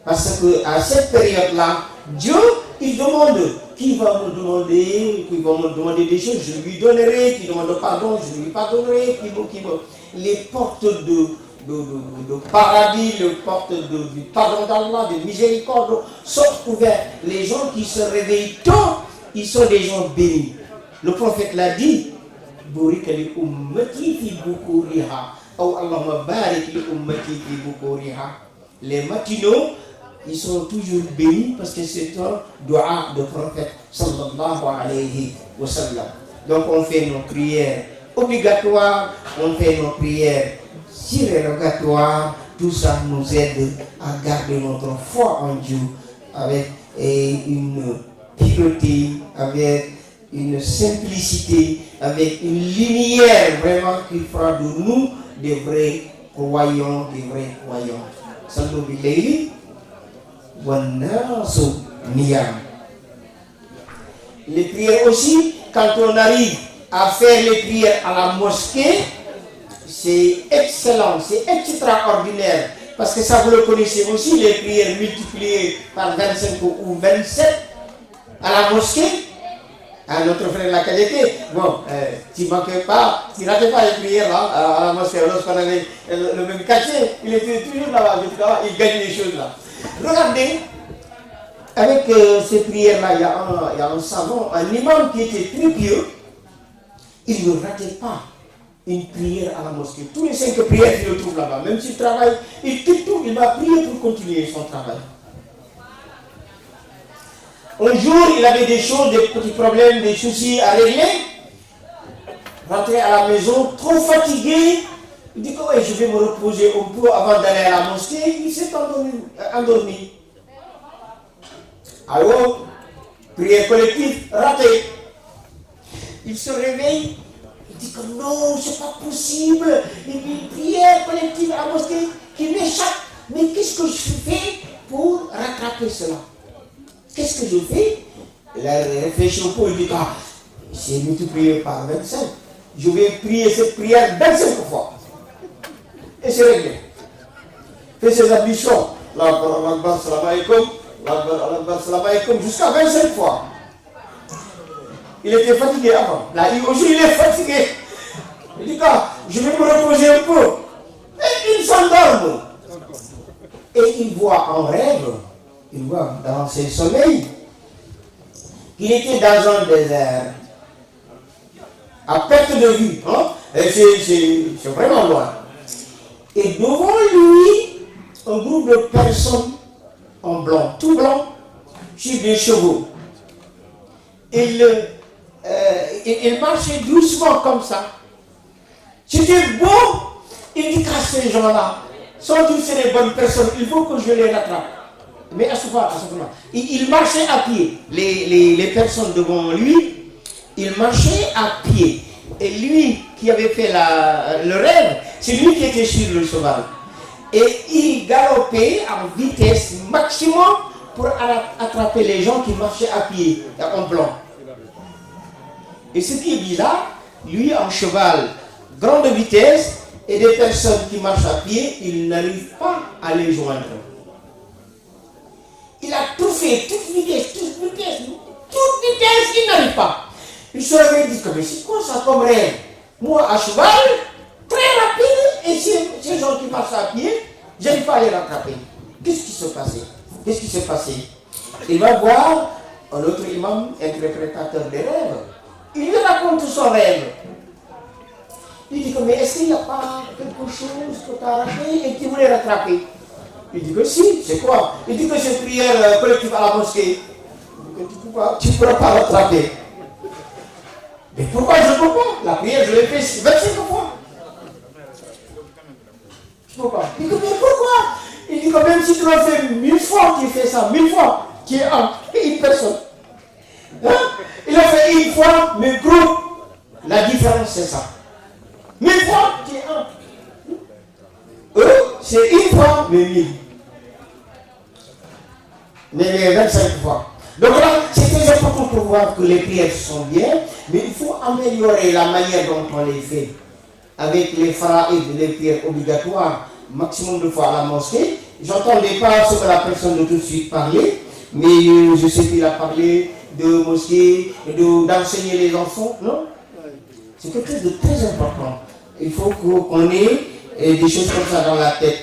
Parce qu'à cette période-là, Dieu, il demande, qui va me demander des choses, je lui donnerai, qui demande pardon, je lui pardonnerai, les portes de paradis, les portes du pardon d'Allah, de miséricorde sont ouvertes. Les gens qui se réveillent tôt, ils sont des gens bénis. Le prophète l'a dit, Burika li ummati fi bukuriha, ou Allahumma barik li ummati fi bukuriha. Les matinaux, ils sont toujours bénis parce que c'est un dua de prophète sallallahu alayhi wa sallam. Donc on fait nos prières obligatoires, on fait nos prières surérogatoires. Tout ça nous aide à garder notre foi en Dieu avec une pureté, avec une simplicité, avec une lumière vraiment qui fera de nous des vrais croyants, des vrais croyants. Sallu bil-layli wan-nasu niyam. Les prières aussi, quand on arrive à faire les prières à la mosquée, c'est excellent, c'est extraordinaire. Parce que ça, vous le connaissez aussi, les prières multipliées par 25 ou 27 à la mosquée. À notre frère la qualité, bon, tu ne manquais pas, tu ratais pas les prières là, à la mosquée, lorsqu'on avait le même cachet, il était toujours là-bas, il gagne les choses là. Regardez, avec ces prières-là, il y a un savant, un imam qui était très pieux, il ne ratait pas une prière à la mosquée. Tous les 5 prières, il le trouve là-bas, même s'il travaille, il quitte tout, il va prier pour continuer son travail. Un jour, il avait des choses, des petits problèmes, des soucis à régler. Rentré à la maison, trop fatigué, Il dit que ouais, je vais me reposer un peu avant d'aller à la mosquée. Il s'est endormi. Alors, prière collective ratée. Il se réveille, il dit que non, c'est pas possible. Une prière collective à la mosquée qui m'échappe. Mais qu'est-ce que je fais pour rattraper cela? Qu'est-ce que je fais? Il a réfléchi un peu, il dit, ah, c'est multiplié par 25. Je vais prier cette prière 25 fois. Et c'est réglé. Fait ses ablutions. Jusqu'à 25 fois. Il était fatigué avant. Là, aujourd'hui, il est fatigué. Il dit, ah, je vais me reposer un peu. Et il s'endorme. Et il voit en rêve, il voit dans ses sommeils, qu'il était dans un désert. À perte de vue. Hein? C'est vraiment loin. Et devant lui, un groupe de personnes en blanc, tout blanc, sur des chevaux. Il marchait doucement comme ça. C'était beau. Il dit qu'à ces gens-là, sont tous des bonnes personnes, il faut que je les rattrape. Mais à ce moment, il marchait à pied. Les personnes devant lui, il marchait à pied. Et lui qui avait fait le rêve, c'est lui qui était sur le cheval. Et il galopait en vitesse maximum pour attraper les gens qui marchaient à pied, en blanc. Et ce qui est bizarre, lui en cheval, grande vitesse, et des personnes qui marchent à pied, il n'arrive pas à les joindre. Il a tout fait, toute vitesse, il n'arrive pas. Il se réveille et dit, mais c'est quoi ça comme rêve? Moi à cheval, très rapide, et ces gens qui marchent à pied, je n'arrive pas à les rattraper. Qu'est-ce qui s'est passé? Il va voir un autre imam, interprétateur des rêves. Il lui raconte son rêve. Il dit que, mais est-ce qu'il n'y a pas quelque chose que tu as raté et que tu voulais rattraper? Il dit que si, c'est quoi? Il dit que c'est prière collective à la mosquée. Il dit que tu ne pourras pas rattraper. Mais pourquoi je ne peux pas? La prière, je l'ai fait 25 fois. Je ne peux pas. Il dit que, mais pourquoi? Il dit que même si tu l'as fait 1000 fois, tu fais ça 1000 fois, tu es une personne. Hein? Il a fait une fois, mais groupe, la différence c'est ça. 1000 fois, tu es un. Eux, c'est une fois, mais 1000. Mais 25 fois. Donc là, c'est très important pour voir que les prières sont bien, mais il faut améliorer la manière dont on les fait. Avec les faraïdes, les prières obligatoires, maximum de fois à la mosquée. J'entendais pas ce que la personne de tout de suite parlait, mais je sais qu'il a parlé de mosquée, d'enseigner les enfants, non? C'est quelque chose de très important. Il faut qu'on ait des choses comme ça dans la tête.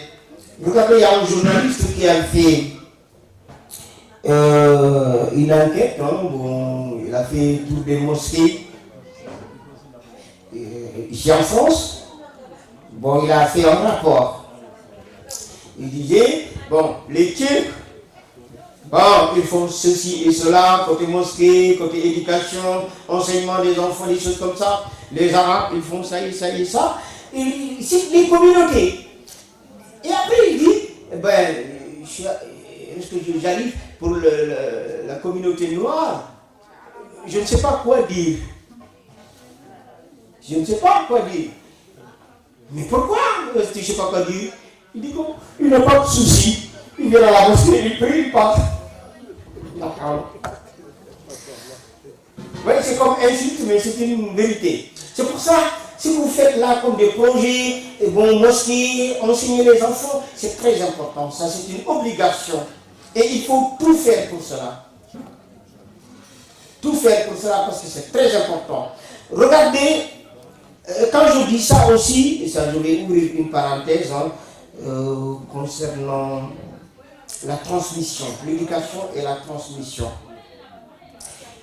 Regardez, il y a un journaliste qui a fait une enquête, hein, bon, il a fait tour des mosquées ici en France. Bon, il a fait un rapport. Il disait, bon, les Turcs, bon, ils font ceci et cela, côté mosquée, côté éducation, enseignement des enfants, des choses comme ça. Les Arabes, ils font ça et ça et ça. Il cite les communautés. Et après, il dit, est-ce que j'arrive pour la communauté noire? Je ne sais pas quoi dire. Je ne sais pas quoi dire. Mais pourquoi est-ce que je ne sais pas quoi dire? Il dit qu'il n'a pas de souci. Il vient à la mosquée, il prie, il part. D'accord. Oui, c'est comme insulte, mais c'est une vérité. C'est pour ça, si vous faites là comme des projets, bon, mosquées, enseigner les enfants, c'est très important. Ça, c'est une obligation. Et il faut tout faire pour cela. Tout faire pour cela parce que c'est très important. Regardez, quand je dis ça aussi, et ça je vais ouvrir une parenthèse hein, concernant la transmission, l'éducation et la transmission.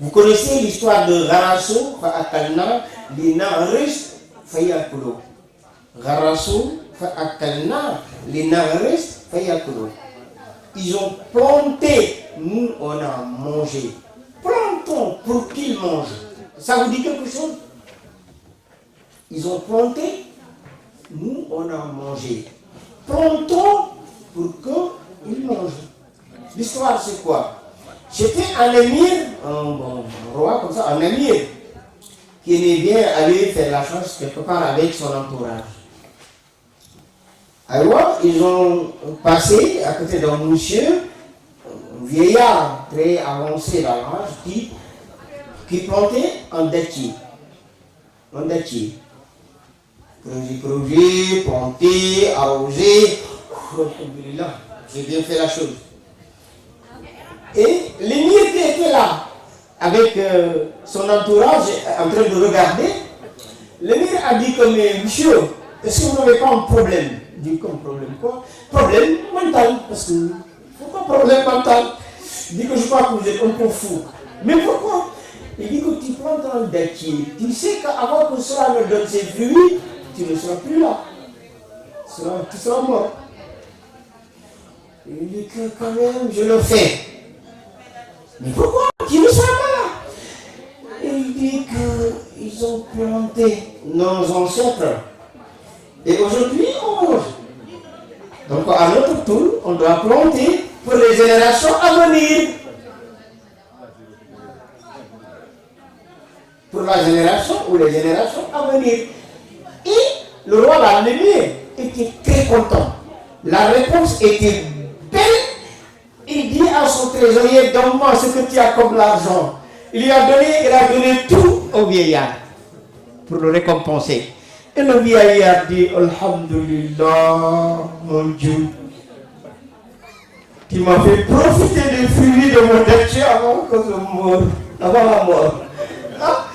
Vous connaissez l'histoire de Garasso, Fa'akalna, Linaris, Fayakulo. Garasso, Fa'akalna, Linaris, Fayakulo. Ils ont planté, nous on a mangé. Plantons pour qu'ils mangent. Ça vous dit quelque chose? Ils ont planté, nous on manger. Plantons pour qu'ils mangent. L'histoire, c'est quoi? C'était un émir, un roi comme ça, un émir, qui aimait bien aller faire la chasse quelque part avec son entourage. Alors, ils ont passé à côté d'un monsieur, un vieillard très avancé dans l'âge, qui plantait un dattier. Un dattier. Creuser, planter, arroser. Alhamdulillah, j'ai bien fait la chose. Et l'émir qui était là, avec son entourage, en train de regarder, l'émir a dit comme monsieur, est-ce que vous n'avez pas un problème? Il dit comme problème quoi? Problème mental, parce que pourquoi problème mental? Il dit que je crois que vous êtes un peu fou. Mais pourquoi? Il dit que tu plantes un dattier, tu sais qu'avant que cela ne donne ses fruits, tu ne seras plus là. Tu seras mort. Il dit que quand même, je le fais. Mais pourquoi? Tu ne seras pas là. Il dit qu'ils ont planté nos ancêtres. Et aujourd'hui, on mange. Donc à notre tour, on doit planter pour les générations à venir. Pour la génération ou les générations à venir. Et le roi l'ennemi était très content. La réponse était belle. Il dit à son trésorier, donne-moi ce que tu as comme l'argent. Il a donné tout au vieillard pour le récompenser. Et le vieillard dit, Alhamdulillah, mon Dieu, tu m'as fait profiter des fruits de mon dattier avant que je meure, avant la mort. Ah,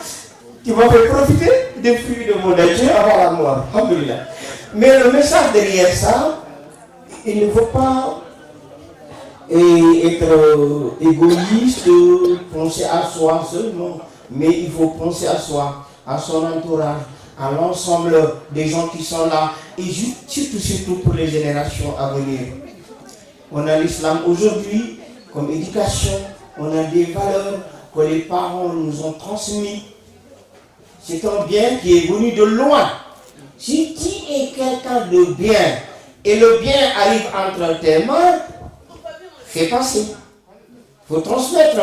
tu m'as fait profiter des fruits de mon dattier avant la mort. Alhamdulillah. Mais le message derrière ça, il ne faut pas être égoïste, penser à soi seulement, mais il faut penser à soi, à son entourage, à l'ensemble des gens qui sont là, et surtout pour les générations à venir. On a l'islam aujourd'hui comme éducation, on a des valeurs que les parents nous ont transmises. C'est un bien qui est venu de loin. Si tu es quelqu'un de bien, et le bien arrive entre tes mains, fais passer. Il faut transmettre.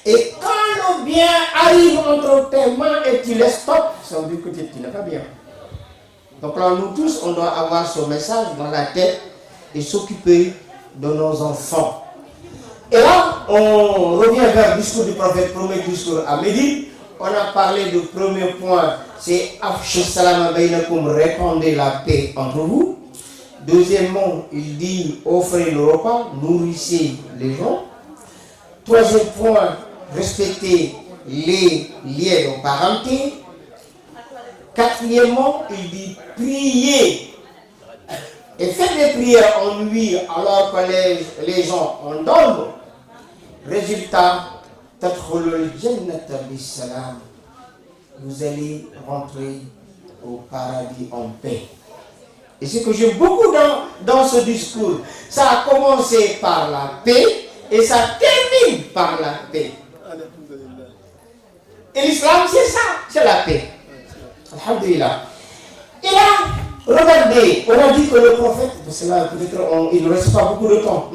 Et quand le bien arrive entre tes mains et tu laisses stop, ça veut dire que tu n'es pas bien. Donc là, nous tous, on doit avoir ce message dans la tête et s'occuper de nos enfants. Et là, on revient vers le discours du prophète, premier discours à Médine. On a parlé du premier point, c'est Afshu salam bainakum, répandez la paix entre vous. Deuxièmement, il dit offrez le repas, nourrissez les gens. Troisième point, respectez les liens de parenté. Quatrièmement, il dit priez et faites des prières en nuit alors que les gens en dorment. Résultat, vous allez rentrer au paradis en paix. Et ce que j'aime beaucoup dans ce discours, ça a commencé par la paix et ça termine par la paix. Et l'islam, c'est ça, c'est la paix. Alhamdulillah. Et là, regardez, on a dit que le prophète, parce que là, peut-être il ne reste pas beaucoup de temps.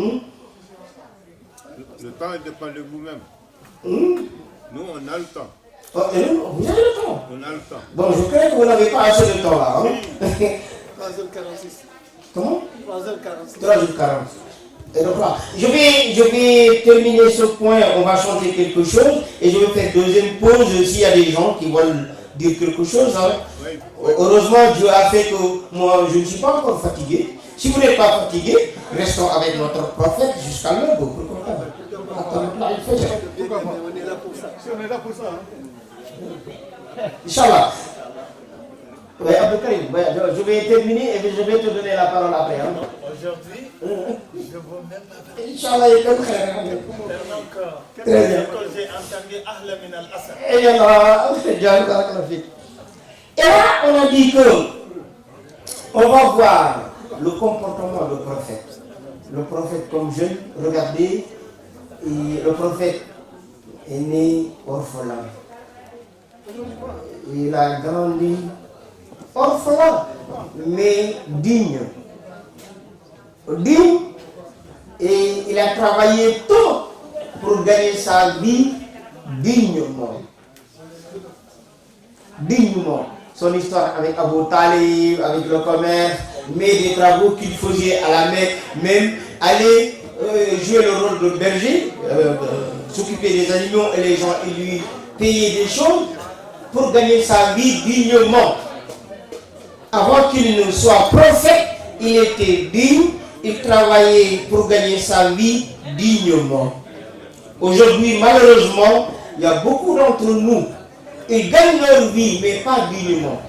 Le temps dépend de vous-même. Nous, on a le temps. Oh, vous avez le temps. On a le temps. Bon, je crois que vous n'avez pas assez de temps là. 3h46. Comment 3h46. 3h40. Et donc là, je vais terminer ce point, on va chanter quelque chose et je vais faire deuxième pause s'il y a des gens qui veulent dire quelque chose. Hein. Oui. Heureusement, Dieu a fait que moi, je ne suis pas encore fatigué. Si vous n'êtes pas fatigué, restons avec notre prophète jusqu'à l'heure. Pourquoi pas? Pourquoi pas? On est là pour ça. Si on est là pour ça. Inch'Allah. Oui, Abdelkarim, je vais terminer et je vais te donner la parole après. Hein. Aujourd'hui, je ne veux même pas Inch'Allah, il est très bien. quand j'ai entendu Ahla min al-Asad. Et là, on a dit que on va voir le comportement du prophète. Le prophète comme jeune, regardez, et le prophète est né orphelin. Il a grandi orphelin. mais digne. Digne, et il a travaillé tôt pour gagner sa vie dignement. Dignement. Son histoire avec Abu Talib, avec le commerce, mais des travaux qu'il faisait à la Mecque, même aller jouer le rôle de berger, s'occuper des animaux et les gens et lui payer des choses pour gagner sa vie dignement. Avant qu'il ne soit prophète, il était digne, il travaillait pour gagner sa vie dignement. Aujourd'hui, malheureusement, il y a beaucoup d'entre nous, ils gagnent leur vie, mais pas dignement.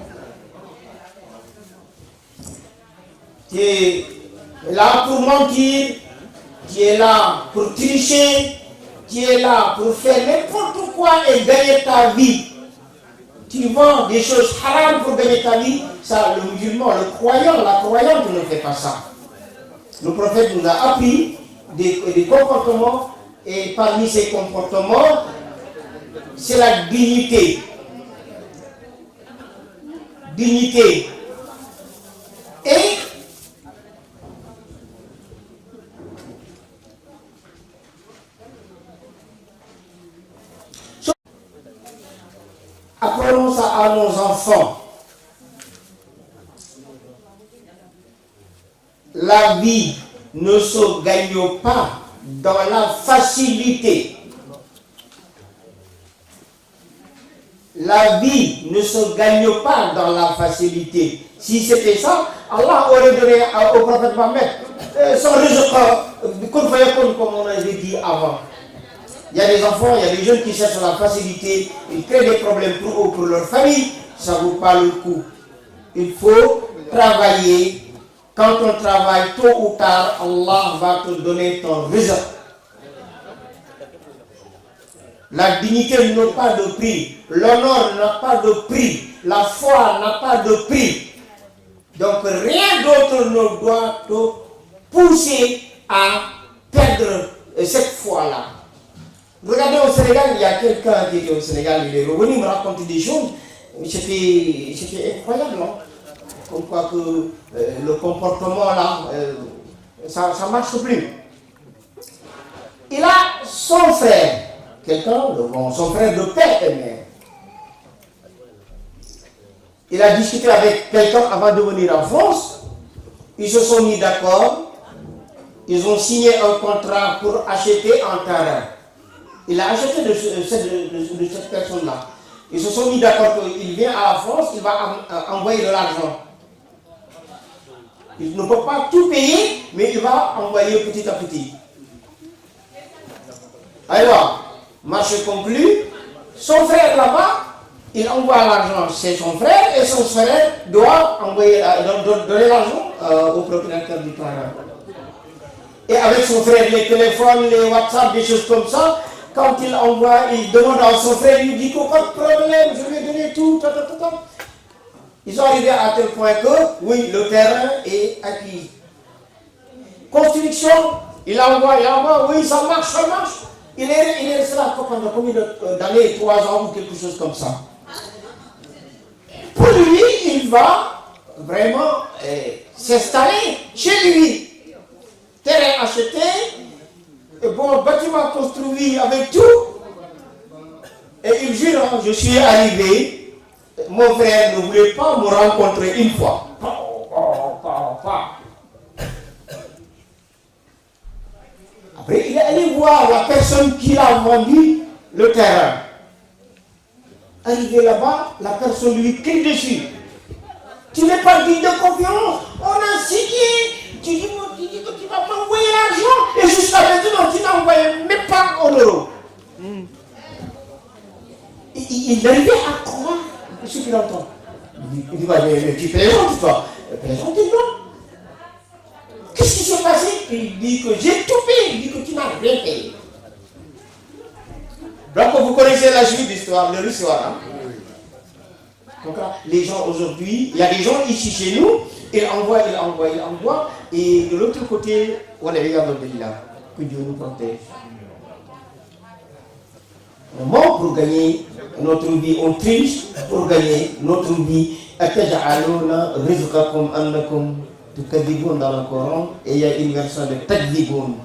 Tu es là pour mentir, tu es là pour tricher, tu es là pour faire n'importe quoi et gagner ta vie. Tu vends des choses haram pour gagner ta vie. Ça, le musulman, le croyant, la croyante ne fait pas ça. Le prophète nous a appris des comportements, et parmi ces comportements, c'est la dignité. Dignité. Et apprenons ça à nos enfants. La vie ne se gagne pas dans la facilité. La vie ne se gagne pas dans la facilité. Si c'était ça, Allah aurait donné au prophète Mohammed son résultat, comme on avait dit avant. Il y a des enfants, il y a des jeunes qui cherchent la facilité, ils créent des problèmes pour eux, pour leur famille, ça ne vaut pas le coup. Il faut travailler. Quand on travaille tôt ou tard, Allah va te donner ton résultat. La dignité n'a pas de prix, l'honneur n'a pas de prix, la foi n'a pas de prix. Donc rien d'autre ne doit te pousser à perdre cette foi-là. Regardez au Sénégal, il y a quelqu'un qui est au Sénégal, il est revenu me raconter des choses, c'était incroyable, non? Comme quoi que le comportement là, ça ne marche plus. Il a son frère, son frère de père et mère. Il a discuté avec quelqu'un avant de venir en France. Ils se sont mis d'accord. Ils ont signé un contrat pour acheter un terrain. Il a acheté de cette personne-là. Ils se sont mis d'accord qu'il vient à la France, il va envoyer de l'argent. Il ne peut pas tout payer, mais il va envoyer petit à petit. Alors, marché conclu, son frère là-bas, il envoie l'argent chez son frère et son frère doit donner l'argent au propriétaire du terrain. Et avec son frère, les téléphones, les WhatsApp, des choses comme ça, quand il envoie, il demande à son frère, il lui dit pas de problème, je vais donner tout, Ils sont arrivés à tel point que, oui, le terrain est acquis. Construction, il envoie, oui, ça marche. Il est resté là pendant combien d'années, 3 ans ou quelque chose comme ça. Pour lui, il va vraiment s'installer chez lui. Terrain acheté, bâtiment construit avec tout. Et il jure, je suis arrivé. Mon frère ne voulait pas me rencontrer une fois. Après, il est allé voir la personne qui a vendu le terrain. Arrivé là-bas, la personne lui crie dessus. Tu n'es pas digne de confiance. On a signé. Tu dis que tu vas m'envoyer l'argent. Et jusqu'à maintenant, tu n'as envoyé même pas un euro. Il arrivait à croire ce qu'il entend. Il dit, mais tu plaisantes, toi. Plaisante, non. Qu'est-ce qui s'est passé? Il dit que j'ai tout payé. Il dit que tu n'as rien payé. Donc vous connaissez la suite de l'histoire, de l'histoire. Hein? Donc là, les gens aujourd'hui, il y a des gens ici chez nous, ils envoient. Et de l'autre côté, voilà, regarde là, que Dieu nous protège. On ment pour gagner notre vie, on triche pour gagner notre vie. Ataj'aluna rizqakum annakum tukadibun dans le Coran, et il y a une version de takdibun.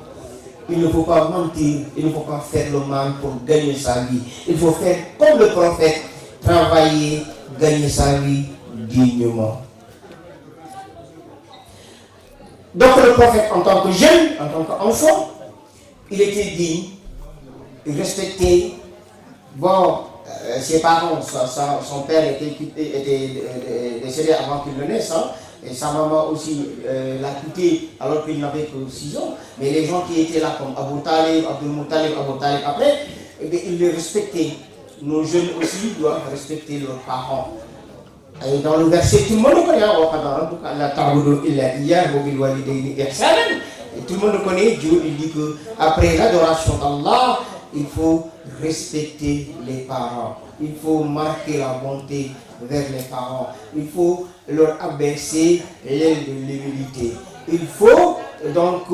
Il ne faut pas mentir, il ne faut pas faire le mal pour gagner sa vie. Il faut faire comme le prophète, travailler, gagner sa vie dignement. Donc le prophète, en tant que jeune, en tant qu'enfant, il était digne, il respectait. Bon, ses parents, son père était décédé avant qu'il ne naisse, hein, et sa maman aussi l'a quitté alors qu'il n'avait que 6 ans. Mais les gens qui étaient là, comme Abu Talib, Abdul Muttalib, Abu Talib après, ils les respectaient. Nos jeunes aussi doivent respecter leurs parents. Et dans le verset, tout le monde connaît, et tout le monde connaît, Dieu il dit que après l'adoration d'Allah, il faut respecter les parents. Il faut marquer la bonté vers les parents. Il faut leur abaisser l'aile de l'humilité. Il faut donc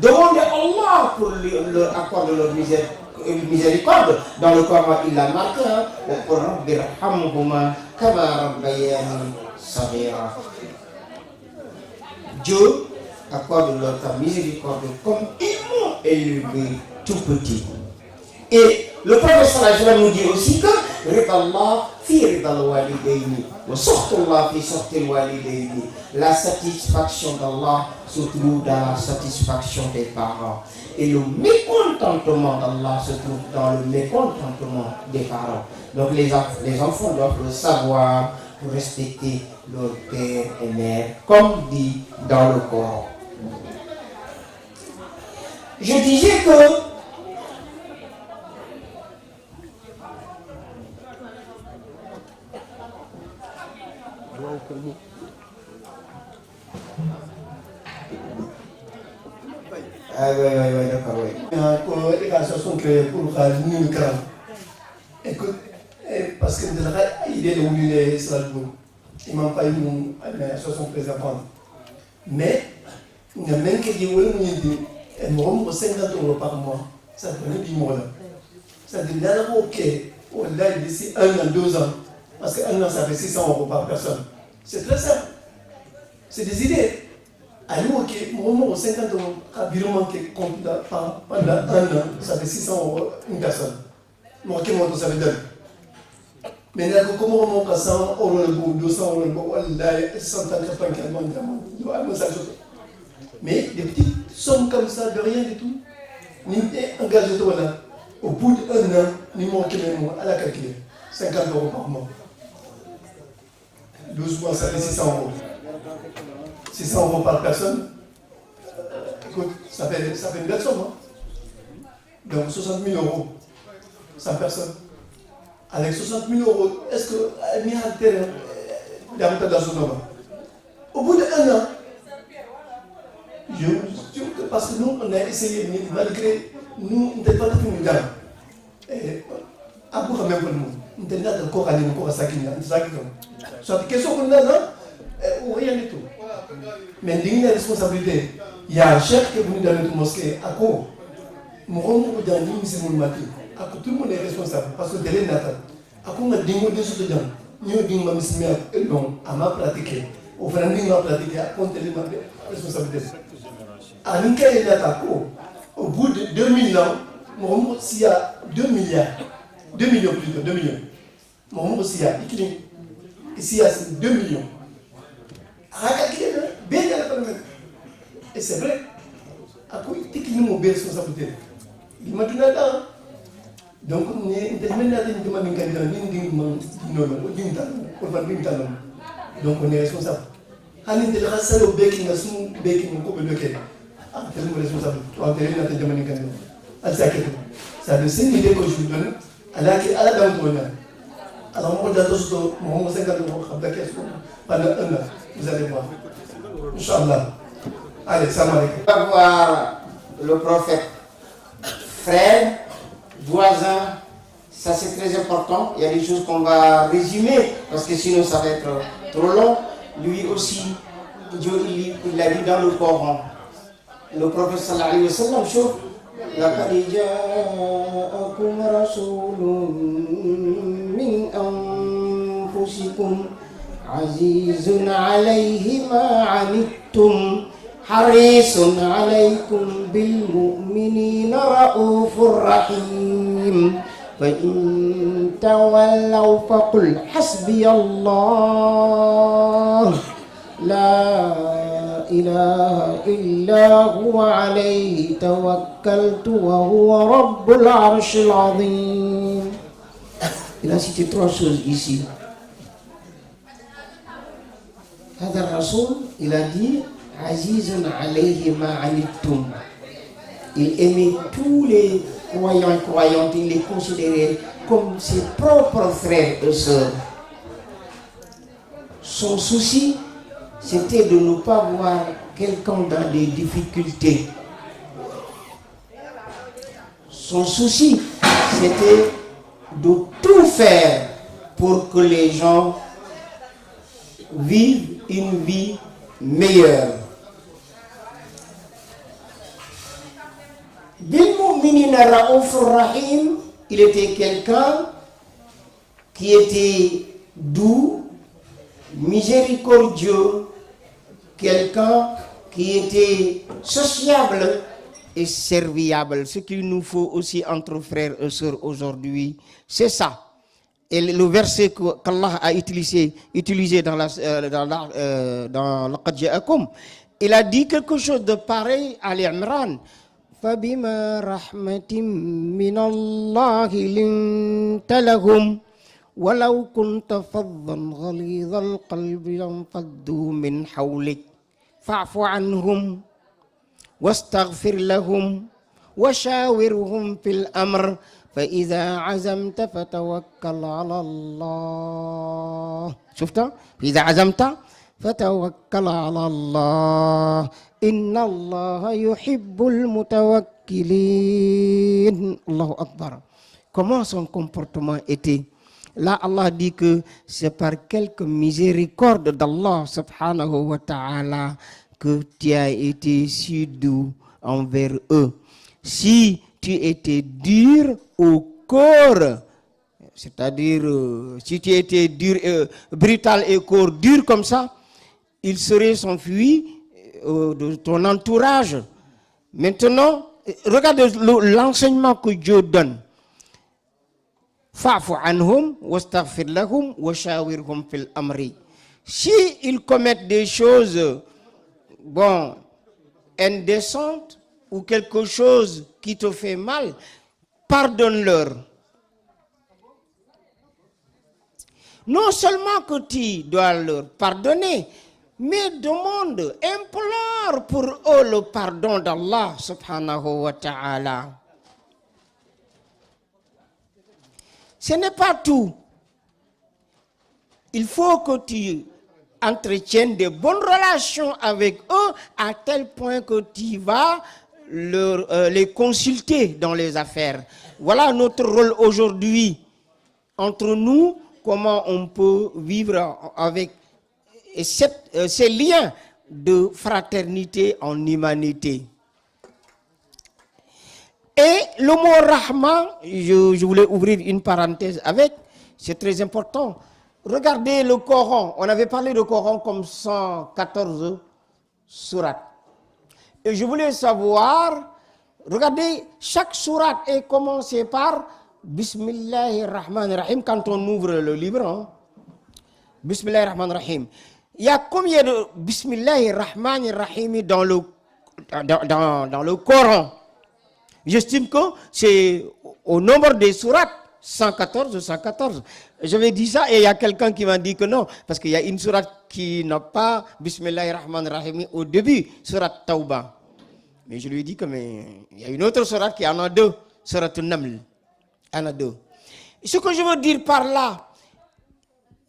demander à Allah pour leur accorder leur miséricorde. Dans le Coran, il l'a marqué. Dieu accorde leur miséricorde comme ils m'ont élevé tout petit. Et le prophète sallallahu alayhi wa sallam nous dit aussi que Ridallah fi ridal walidayni wa sahtullah fi sahtil walidayni. La satisfaction d'Allah se trouve dans la satisfaction des parents. Et le mécontentement d'Allah se trouve dans le mécontentement des parents. Donc les enfants doivent le savoir pour respecter leur père et mère, comme dit dans le Coran. Je disais que d'accord, oui. Les garçons sont créés pour faire une grande. Écoute, parce que il est où il est salvo. Il m'a pas eu une association présente. Mais, il y a même qui dit, oui, et moi, 50 € par mois. Ça prenait 10 mois là. Ça dit, là, ok, là, d'ici 1 an, 2 ans. Parce qu'un an, ça fait 600 € par personne. C'est très simple. C'est des idées. Alors, ok, moi, 50 €, à virement qui compte pendant 1 an, ça fait 600 € une personne. Moi, qui monte, ça veut dire. Mais là, comment on monte à 100 €, 200 €, là, 150 €, mais des petites sommes comme ça, de rien du tout. Ni engagé toi là. Au bout d'1 an, ni mon à la calculer. 50 € par mois. 12 mois, ça fait 600 €. 600 € par personne. Écoute, ça fait une belle somme. Hein? Donc 60 000 €, 100 personnes. Avec 60 000 €, est-ce que elle met un terrain dans la zone là-bas? Au bout d'1 an, parce que nous, on a essayé, malgré nous, on n'était pas tout le monde. Et à bout même pour nous, on n'était pas encore allé encore à Sakina. Soit une question qu'on a là, ou rien du tout. Mais il y a une responsabilité. Il y a un chef qui est venu dans notre mosquée, à quoi? Nous avons dit que nous sommes tout le monde est responsable, parce que délai natal. À quoi on a dit que nous sommes gens, nous avons dit que nous sommes à ma pratiquer. Au fond, nous avons pratiqué à compter les responsabilités. À l'Inca et l'Atako, au bout de 2000 ans, s'il y a 2 milliards, 2 millions plutôt, 2 millions. S'il y a, ici, il y a 2 millions. Et c'est vrai, à quoi il y a une responsabilité. Il m'a dit là. Donc, on est donc, on est responsable. On est responsable. Ça de ces idées que je vous donne, à la dame. Alors, moi, dans 50 € pendant 1 an, vous allez voir. Inch'Allah. Allez, salam alaikum. On va voir le prophète, frère, voisin, ça c'est très important. Il y a des choses qu'on va résumer, parce que sinon ça va être trop long. Lui aussi, Dieu il l'a dit dans le Coran. Le prophète sallallahu alayhi wa sallam, chauffe. لقد جاءكم رسول من أنفسكم أنفسكم عزيز عليه ما عنتم حريص عليكم بالمؤمنين رؤوف رحيم فإن تولوا فقل حسبي الله لا إله إلا هو عليه توكلت وهو رب العرش العظيم. Il a cité trois choses ici. هذا الرسول il a dit عزيز عليه ما عنتم. Il aimait tous les croyants et croyantes, il les considérait comme ses propres frères et sœurs. Son souci, c'était de ne pas voir quelqu'un dans des difficultés. Son souci, c'était de tout faire pour que les gens vivent une vie meilleure. Il était quelqu'un qui était doux, miséricordieux, quelqu'un qui était sociable et serviable. Ce qu'il nous faut aussi entre frères et sœurs aujourd'hui, c'est ça. Et le verset qu'Allah a utilisé dans Laqad Ja'akum, il a dit quelque chose de pareil à l'Imran. فبما رحمة من الله لنت لهم ولو كنت فظا غليظ القلب لانفضوا من حولك فاعف عنهم واستغفر لهم وشاورهم في الأمر فإذا عزمت فتوكل على الله. شفت؟ فإذا عزمت فتوكل على الله إن الله يحب المتوكلين. Allahu Akbar. Comment son comportement était? Là, Allah dit que c'est par quelque miséricorde d'Allah subhanahu wa ta'ala que tu as été si doux envers eux. Si tu étais dur au corps, c'est-à-dire si tu étais dur, brutal et corps dur comme ça, il serait s'enfuir de ton entourage. Maintenant, regarde l'enseignement que Dieu donne. Fa'fu anhum wastaghfir lahum wa shawirhum fil amri. Si ils commettent des choses indécentes ou quelque chose qui te fait mal, pardonne-leur. Non seulement que tu dois leur pardonner, mais demande, implore pour eux le pardon d'Allah subhanahu wa ta'ala. Ce n'est pas tout. Il faut que tu entretiennes de bonnes relations avec eux à tel point que tu vas les consulter dans les affaires. Voilà notre rôle aujourd'hui. Entre nous, comment on peut vivre avec ces liens de fraternité en humanité. Et le mot Rahman, je voulais ouvrir une parenthèse avec, c'est très important. Regardez le Coran, on avait parlé de Coran comme 114 sourates. Et je voulais savoir, regardez, chaque sourate est commencée par Bismillahirrahmanirrahim quand on ouvre le livre. Hein? Bismillahirrahmanirrahim. Il y a combien de Bismillahirrahmanirrahim dans le Coran? J'estime que c'est au nombre des sourates, 114. J'avais dit ça et il y a quelqu'un qui m'a dit que non, parce qu'il y a une sourate qui n'a pas Bismillahirrahmanirrahim au début, sourate Tawbah. Mais je lui ai dit que il y a une autre sourate qui en a deux, sourate Naml. En a deux. Et ce que je veux dire par là,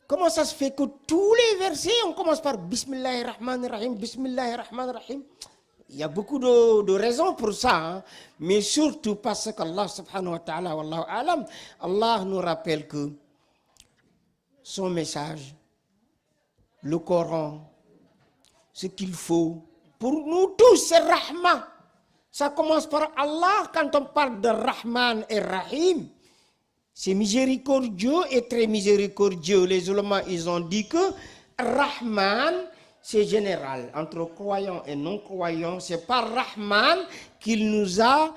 comment ça se fait que tous les versets, on commence par Bismillahirrahmanirrahim, Bismillahirrahmanirrahim? Il y a beaucoup de raisons pour ça, hein? Mais surtout parce qu'Allah subhanahu wa ta'ala, wallahu alam, Allah nous rappelle que son message, le Coran, ce qu'il faut pour nous tous, c'est Rahman. Ça commence par Allah quand on parle de Rahman et Rahim. C'est miséricordieux et très miséricordieux. Les ulémas, ils ont dit que Rahman, c'est général. Entre croyants et non-croyants, c'est par Rahman qu'il nous a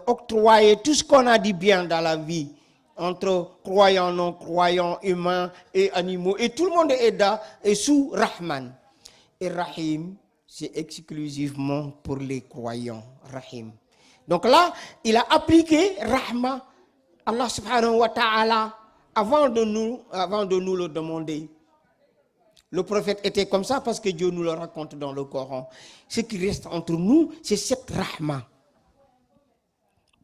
octroyé tout ce qu'on a dit bien dans la vie. Entre croyants, non-croyants, humains et animaux. Et tout le monde est sous Rahman. Et Rahim, c'est exclusivement pour les croyants. Rahim. Donc là, il a appliqué Rahma. Allah subhanahu wa ta'ala, avant de nous le demander. Le prophète était comme ça parce que Dieu nous le raconte dans le Coran. Ce qui reste entre nous, c'est cette Rahma.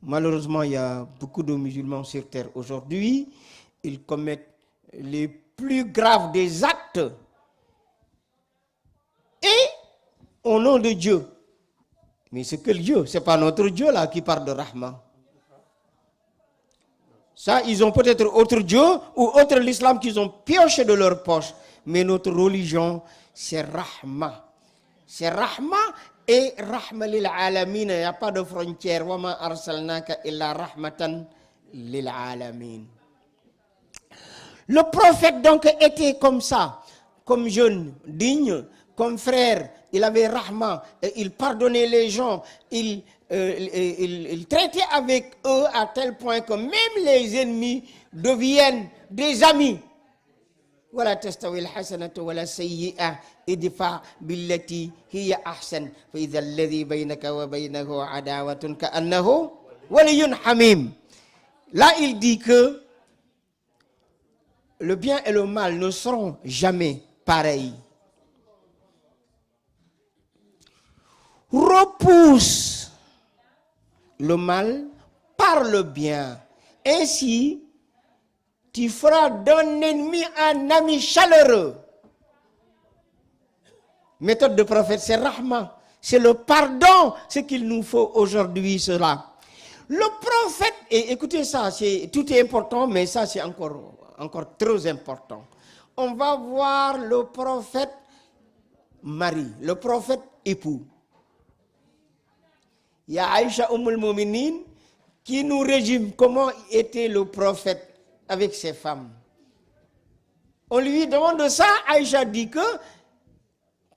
Malheureusement, il y a beaucoup de musulmans sur terre aujourd'hui. Ils commettent les plus graves des actes. Et au nom de Dieu. Mais c'est quel Dieu? Ce n'est pas notre Dieu là qui parle de Rahma. Ça, ils ont peut-être autre Dieu ou autre l'islam qu'ils ont pioché de leur poche. Mais notre religion, c'est Rahma. C'est Rahma et Rahma lil alamin. Il n'y a pas de frontière. Wa ma arsalnaka illa rahmatan lil alamin. Le prophète donc était comme ça, comme jeune, digne, comme frère. Il avait Rahma, et il pardonnait les gens, il traitait avec eux à tel point que même les ennemis deviennent des amis. ولا تستوي الحسنة ولا السيئة ادفع بالتي هي أحسن فإذا الذي بينك وبينه عداوة كأنه ولي حميم. Là, il dit que le bien et le mal ne seront jamais pareils. Repousse le mal par le bien. Ainsi, tu feras d'un ennemi un ami chaleureux. Méthode de prophète, c'est Rahma. C'est le pardon, ce qu'il nous faut aujourd'hui, cela. Le prophète, et écoutez ça, tout est important, mais ça c'est encore très important. On va voir le prophète mari, le prophète époux. Il y a Aïcha al-Muminin qui nous résume comment était le prophète avec ses femmes. On lui demande ça, Aïcha dit que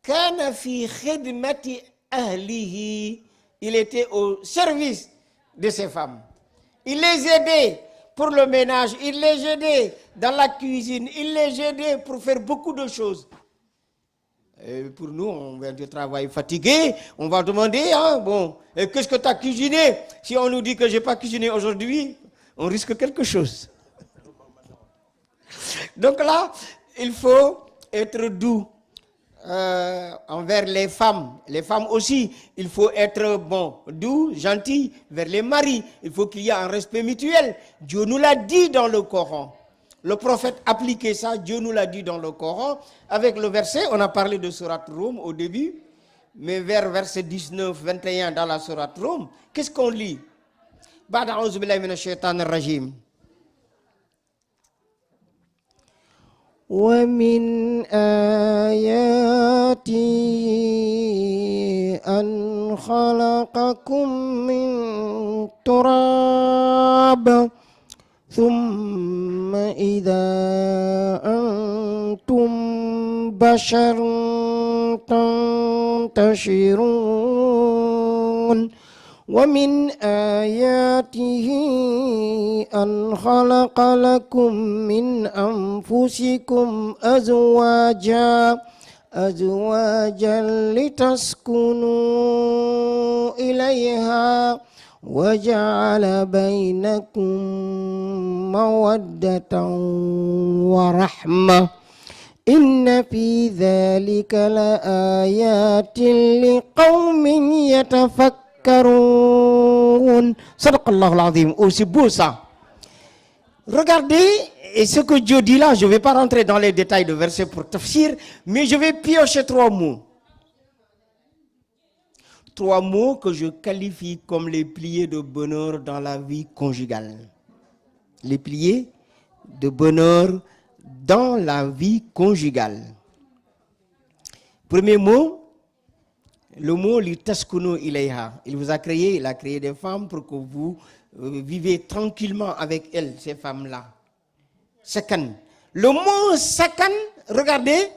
Kana fi khidmati ahlihi, il était au service de ses femmes. Il les aidait pour le ménage, il les aidait dans la cuisine, il les aidait pour faire beaucoup de choses. Et pour nous, on vient du travail fatigué, on va demander, qu'est-ce que tu as cuisiné? Si on nous dit que je n'ai pas cuisiné aujourd'hui, on risque quelque chose. Donc là, il faut être doux envers les femmes. Les femmes aussi, il faut être doux, gentil vers les maris. Il faut qu'il y ait un respect mutuel. Dieu nous l'a dit dans le Coran. Le prophète appliquait ça, Dieu nous l'a dit dans le Coran. Avec le verset, on a parlé de Surat Rum au début, mais vers verset 19, 21 dans la Surat Rum, qu'est-ce qu'on lit? Ba'da a'udhu billahi minash shaitanir rajim. ومن آياته أن خلقكم من تراب ثم إذا أنتم بشر تنتشرون ومن آياته أن خلق لكم من أنفسكم أزواجا لتسكنوا إليها وجعل بينكم مودة ورحمة إن في ذلك لآيات لقوم يتفكرون. Aussi beau ça. Regardez ce que Dieu dit là. Je ne vais pas rentrer dans les détails de versets pour tafsir, mais je vais piocher 3 mots. 3 mots que je qualifie comme les piliers de bonheur dans la vie conjugale. Les piliers de bonheur dans la vie conjugale. Premier mot, Le mot litaskunu ilayha. Il vous a créé, il a créé des femmes pour que vous vivez tranquillement avec elles, ces femmes-là. Sakan. Le mot sakan, regardez,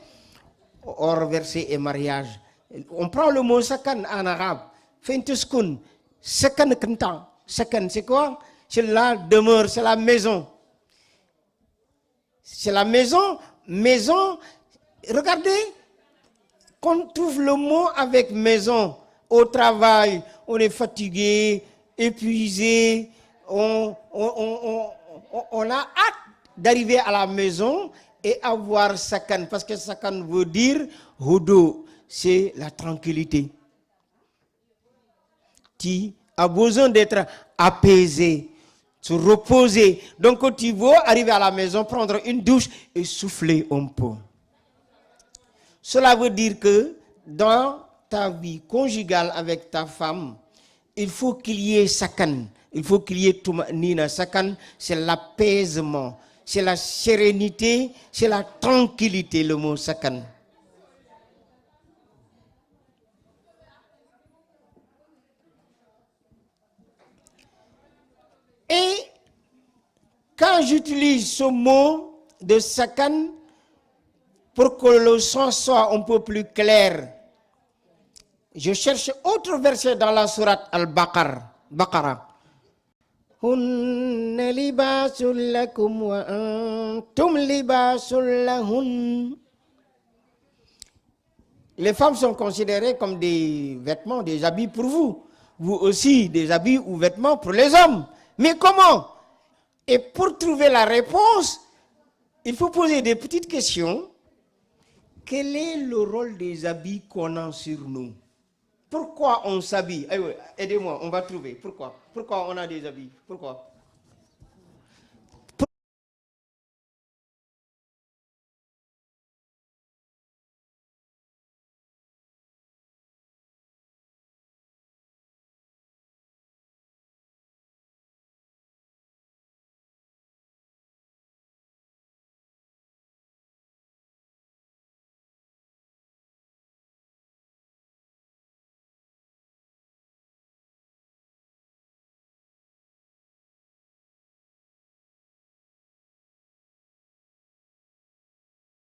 hors verset et mariage. On prend le mot sakan en arabe. Fintuskun. Sakan kenta. Sakan, c'est quoi? C'est la demeure, c'est la maison. C'est la maison. Maison, regardez, qu'on trouve le mot avec maison. Au travail, on est fatigué, épuisé, on a hâte d'arriver à la maison et avoir sakan, parce que sakan veut dire hudu, c'est la tranquillité. Tu as besoin d'être apaisé, se reposer. Donc quand tu veux arriver à la maison, prendre une douche et souffler un peu. Cela veut dire que dans ta vie conjugale avec ta femme, il faut qu'il y ait sakan, il faut qu'il y ait tumanina. Sakan, c'est l'apaisement, c'est la sérénité, c'est la tranquillité, le mot sakan. Et quand j'utilise ce mot de sakan, pour que le son soit un peu plus clair, je cherche autre verset dans la sourate Al-Baqarah. Hunna libasul lakum wa antum libasul lahun. Les femmes sont considérées comme des vêtements, des habits pour vous. Vous aussi, des habits ou vêtements pour les hommes. Mais comment? Et pour trouver la réponse, il faut poser des petites questions. Quel est le rôle des habits qu'on a sur nous? Pourquoi on s'habille? Aidez-moi, on va trouver. Pourquoi on a des habits? Pourquoi?